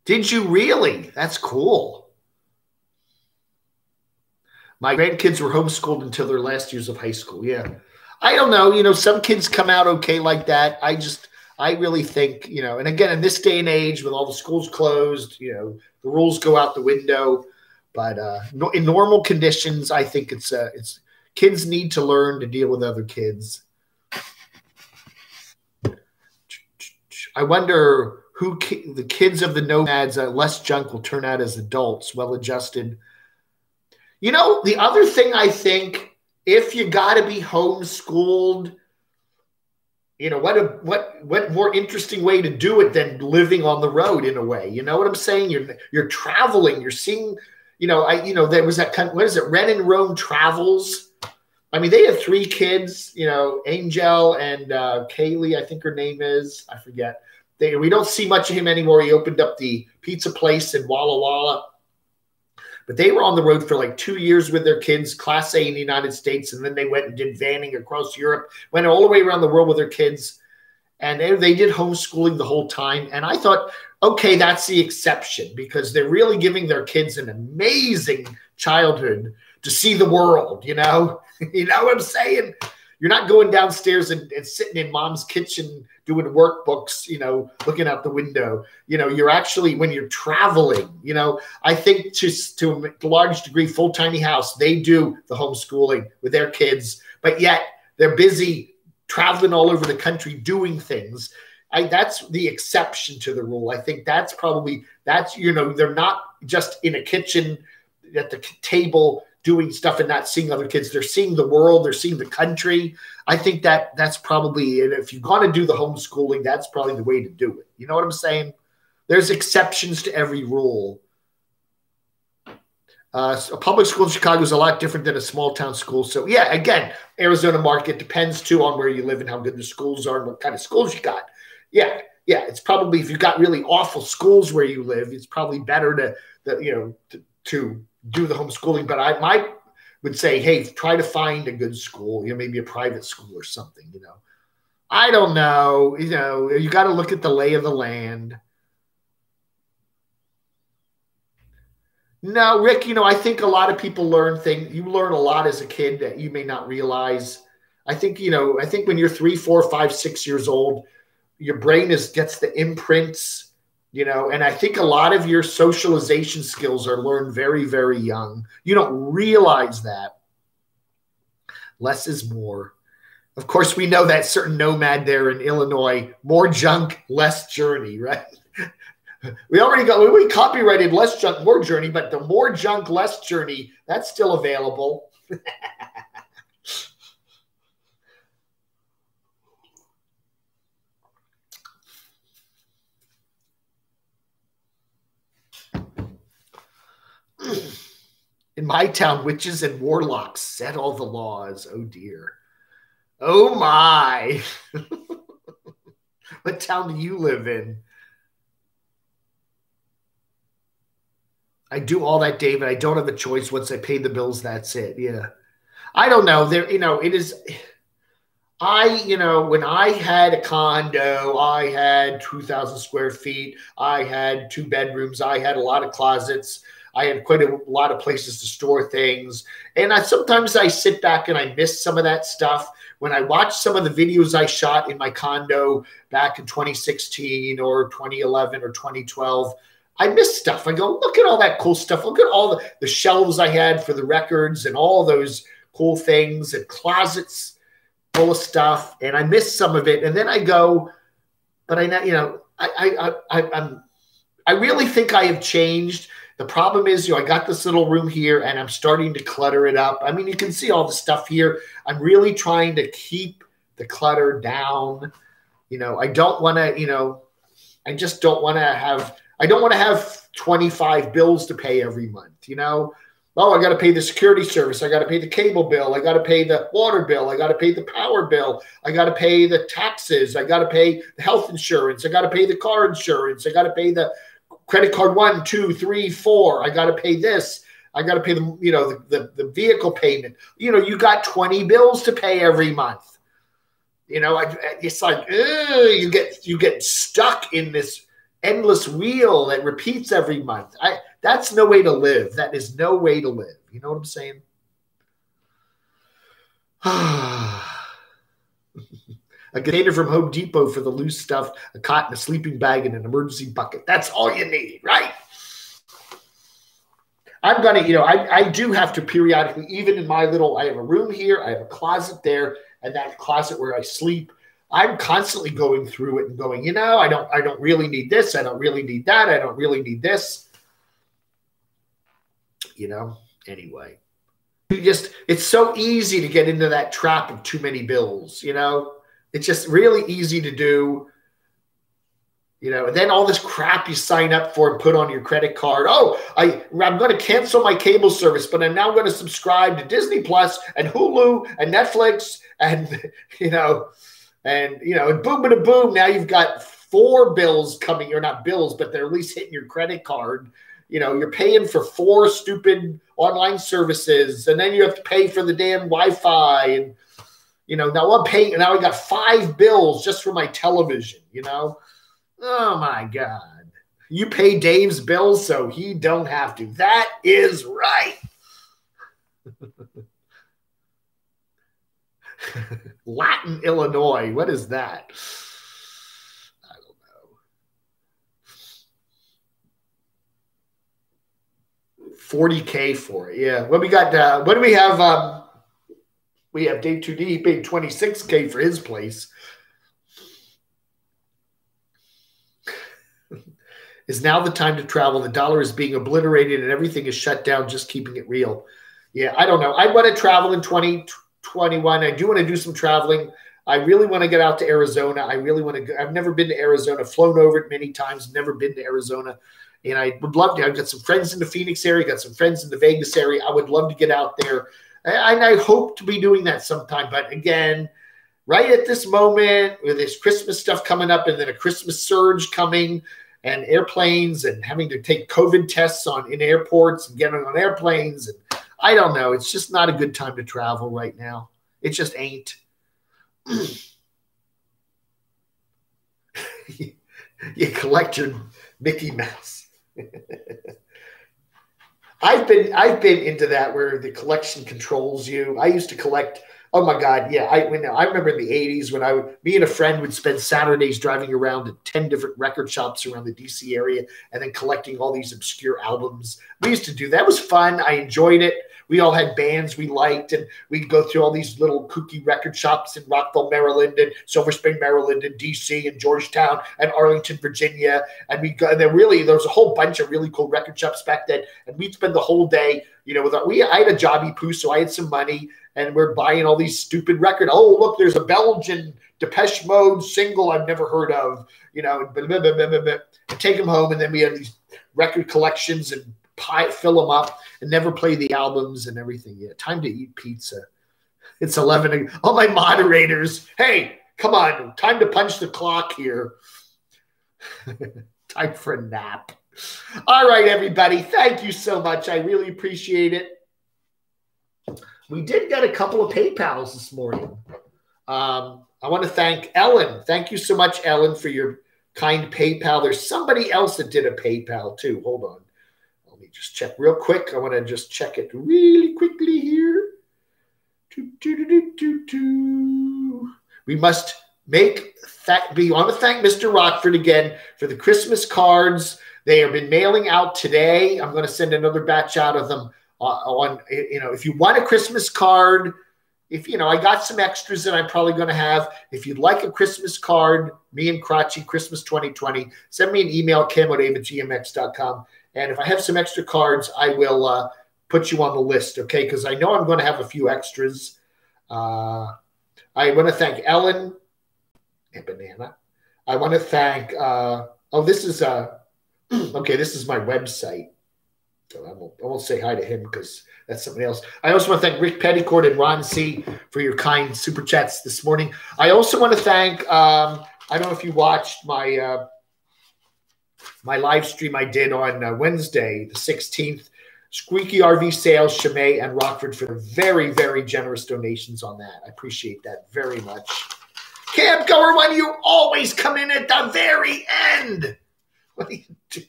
Did you really? That's cool. My grandkids were homeschooled until their last years of high school. Yeah. I don't know. You know, some kids come out okay like that. I really think, you know, and again, in this day and age with all the schools closed, you know, the rules go out the window. But in normal conditions, I think it's kids need to learn to deal with other kids. I wonder who the kids of the nomads, less junk, will turn out as adults, well-adjusted. You know, the other thing I think, if you got to be homeschooled, you know, what more interesting way to do it than living on the road in a way? You know what I'm saying? You're traveling, you're seeing, you know, there was that kind of, what is it? Ren and Rome Travels. I mean, they have 3 kids, you know, Angel and Kaylee, I think her name is, I forget. We don't see much of him anymore. He opened up the pizza place in Walla Walla. But they were on the road for like 2 years with their kids, Class A in the United States, and then they went and did vanning across Europe, went all the way around the world with their kids, and they did homeschooling the whole time. And I thought, okay, that's the exception because they're really giving their kids an amazing childhood to see the world, you know? You know what I'm saying? You're not going downstairs and sitting in mom's kitchen doing workbooks, you know, looking out the window. You know, you're actually, when you're traveling, you know, I think to a large degree, Full Tiny House, they do the homeschooling with their kids, but yet they're busy traveling all over the country doing things. That's the exception to the rule. I think that's, you know, they're not just in a kitchen at the table doing stuff and not seeing other kids. They're seeing the world. They're seeing the country. I think that's probably it. If you're going to do the homeschooling, that's probably the way to do it. You know what I'm saying? There's exceptions to every rule. A public school in Chicago is a lot different than a small town school. So yeah, again, Arizona market depends too on where you live and how good the schools are and what kind of schools you got. Yeah. It's probably, if you've got really awful schools where you live, it's probably better to do the homeschooling. But I would say, hey, try to find a good school, you know, maybe a private school or something, you know. I don't know, you know, you got to look at the lay of the land. No, Rick, you know, I think a lot of people learn things. You learn a lot as a kid that you may not realize. I think, you know, when you're 3, 4, 5, 6 years old, your brain gets the imprints, you know, and I think a lot of your socialization skills are learned very, very young. You don't realize that. Less is more. Of course, we know that certain Nomad there in Illinois, more junk, less journey, right? We copyrighted less junk, more journey, but the more junk, less journey, that's still available. In my town, witches and warlocks set all the laws. Oh, dear. Oh, my. What town do you live in? I do all that, David. I don't have a choice. Once I pay the bills, that's it. Yeah. I don't know. There, you know, it is. You know, when I had a condo, I had 2,000 square feet. I had 2 bedrooms. I had a lot of closets. I had quite a lot of places to store things. And sometimes I sit back and I miss some of that stuff. When I watch some of the videos I shot in my condo back in 2016 or 2011 or 2012, I miss stuff. I go, look at all that cool stuff. Look at all the shelves I had for the records and all those cool things and closets full of stuff. And I miss some of it. And then I go, but I really think I have changed. The problem is, you know, I got this little room here and I'm starting to clutter it up. I mean, you can see all the stuff here. I'm really trying to keep the clutter down. You know, I don't want to, you know, I just don't want to have, I don't want to have 25 bills to pay every month, you know. Oh, I got to pay the security service. I got to pay the cable bill. I got to pay the water bill. I got to pay the power bill. I got to pay the taxes. I got to pay the health insurance. I got to pay the car insurance. I got to pay the credit card 1, 2, 3, 4. I got to pay this. I got to pay the, you know, the vehicle payment. You know, you got 20 bills to pay every month. You know, it's like you get stuck in this endless wheel that repeats every month. That's no way to live. That is no way to live. You know what I'm saying? A container from Home Depot for the loose stuff, a cot and a sleeping bag and an emergency bucket. That's all you need, right? I'm going to, you know, I do have to periodically, even in my little, I have a room here, I have a closet there, and that closet where I sleep, I'm constantly going through it and going, you know, I don't really need this. I don't really need that. I don't really need this. You know, anyway. It's so easy to get into that trap of too many bills, you know. It's just really easy to do, you know, and then all this crap you sign up for and put on your credit card. Oh, I'm going to cancel my cable service, but I'm now going to subscribe to Disney Plus and Hulu and Netflix and, you know, and boom, bada boom. Now you've got 4 bills coming, or not bills, but they're at least hitting your credit card. You know, you're paying for 4 stupid online services, and then you have to pay for the damn Wi-Fi. And, you know, now I'm paying, now I got 5 bills just for my television, you know? Oh my God. You pay Dave's bills so he don't have to. That is right. Latin, Illinois. What is that? I don't know. $40K for it. Yeah. What we got? What do we have? We have Dave 2D. He paid $26K for his place. Is now the time to travel. The dollar is being obliterated and everything is shut down, just keeping it real. Yeah, I don't know. I want to travel in 2021. I do want to do some traveling. I really want to get out to Arizona. I really want to go. I've never been to Arizona, flown over it many times, never been to Arizona. And I would love to. I've got some friends in the Phoenix area, got some friends in the Vegas area. I would love to get out there. And I hope to be doing that sometime. But again, right at this moment, with this Christmas stuff coming up and then a Christmas surge coming, and airplanes and having to take COVID tests in airports and getting on airplanes. And I don't know. It's just not a good time to travel right now. It just ain't. You collect your Mickey Mouse. I've been into that where the collection controls you. I used to collect. Oh my God, yeah. I remember in the 80s when me and a friend would spend Saturdays driving around to 10 different record shops around the DC area and then collecting all these obscure albums. We used to do that. It was fun. I enjoyed it. We all had bands we liked, and we'd go through all these little kooky record shops in Rockville, Maryland, and Silver Spring, Maryland, and DC, and Georgetown, and Arlington, Virginia. And we'd go, and then really, there was a whole bunch of really cool record shops back then. And we'd spend the whole day, you know, I had a jobby poo, so I had some money, and we're buying all these stupid records. Oh, look, there's a Belgian Depeche Mode single I've never heard of, you know, and take them home. And then we had these record collections and fill them up and never play the albums and everything. Yeah, time to eat pizza. It's 11. All my moderators, hey, come on, time to punch the clock here. Time for a nap. All right, everybody, thank you so much. I really appreciate it. We did get a couple of PayPals this morning. I want to thank Ellen. Thank you so much, Ellen, for your kind PayPal. There's somebody else that did a PayPal too. Hold on. Let me just check real quick. I want to just check it really quickly here. We must we want to thank Mr. Rockford again for the Christmas cards. They have been mailing out today. I'm going to send another batch out of them if you want a Christmas card, I got some extras that I'm probably going to have. If you'd like a Christmas card, me and Crotchy, Christmas 2020, send me an email, camodave@gmx.com. And if I have some extra cards, I will put you on the list, okay? Because I know I'm going to have a few extras. I want to thank Ellen and Banana. I want to thank, this is my website. So I won't say hi to him because that's somebody else. I also want to thank Rick Petticourt and Ron C. for your kind super chats this morning. I also want to thank, I don't know if you watched my my live stream I did on Wednesday, the 16th. Squeaky RV Sales, Chimay, and Rockford for the very, very generous donations on that. I appreciate that very much. Camp Goer One, you always come in at the very end. What do you do?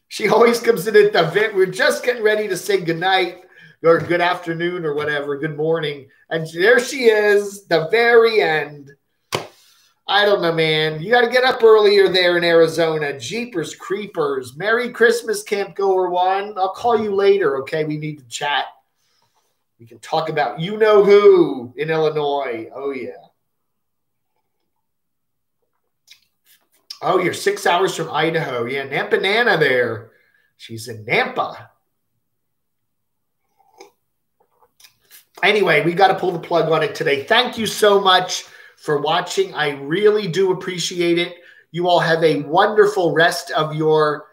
She always comes in at the event. We're just getting ready to say goodnight or good afternoon or whatever, good morning. And there she is, the very end. I don't know, man. You got to get up earlier there in Arizona. Jeepers creepers. Merry Christmas, Camp Goer One. I'll call you later, okay? We need to chat. We can talk about you-know-who in Illinois. Oh, yeah. Oh, you're 6 hours from Idaho. Yeah, Nampa Nana there. She's in Nampa. Anyway, we got to pull the plug on it today. Thank you so much for watching. I really do appreciate it. You all have a wonderful rest of your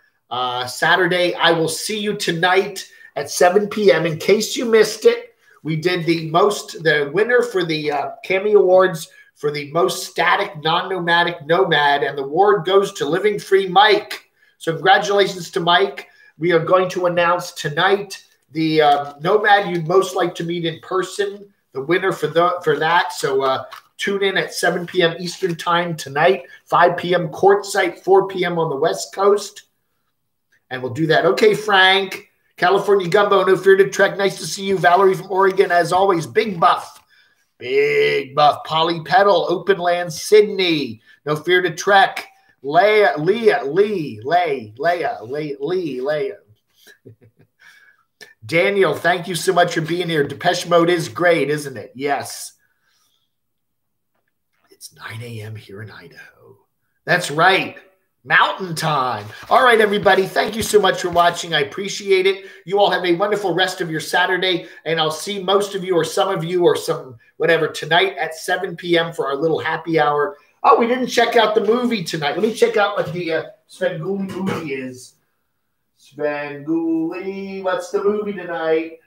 Saturday. I will see you tonight at 7 p.m. In case you missed it, we did the winner for the CAMMY Awards for the most static, non-nomadic nomad, and the award goes to Living Free Mike. So congratulations to Mike. We are going to announce tonight the Nomad you'd most like to meet in person, the winner for that. So tune in at 7 p.m. Eastern time tonight, 5 p.m. courtside, 4 p.m. on the West Coast. And we'll do that. Okay, Frank. California Gumbo, no fear to trek. Nice to see you. Valerie from Oregon, as always. Big Buff. Big Buff. Polly Petal, Open Land, Sydney. No fear to trek. Leah. Daniel, thank you so much for being here. Depeche Mode is great, isn't it? Yes. It's 9 a.m. here in Idaho. That's right. Mountain time. All right, everybody. Thank you so much for watching. I appreciate it. You all have a wonderful rest of your Saturday, and I'll see most of you or some of you or some whatever tonight at 7 p.m. for our little happy hour. Oh, we didn't check out the movie tonight. Let me check out what the Svengoolie movie is. Svengoolie, what's the movie tonight?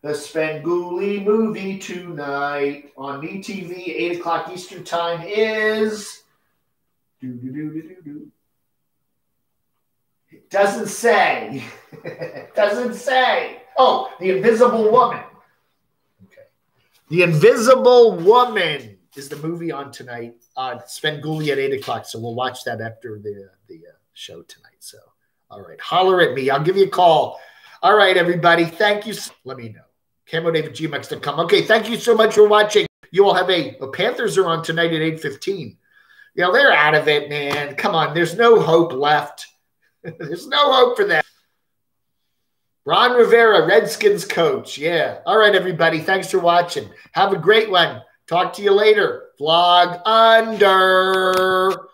The Svengoolie movie tonight on MeTV, 8 o'clock Eastern time is... It doesn't say. It doesn't say. Oh, The Invisible Woman. Okay. The Invisible Woman is the movie on tonight on Svengoolie at 8 o'clock. So we'll watch that after the show tonight. So, all right. Holler at me. I'll give you a call. All right, everybody. Thank you. Let me know. camodave@gmax.com. Okay, thank you so much for watching. You all have the Panthers are on tonight at 8:15. You know, they're out of it, man. Come on, there's no hope left. There's no hope for them. Ron Rivera, Redskins coach. Yeah. All right, everybody. Thanks for watching. Have a great one. Talk to you later. Vlog under.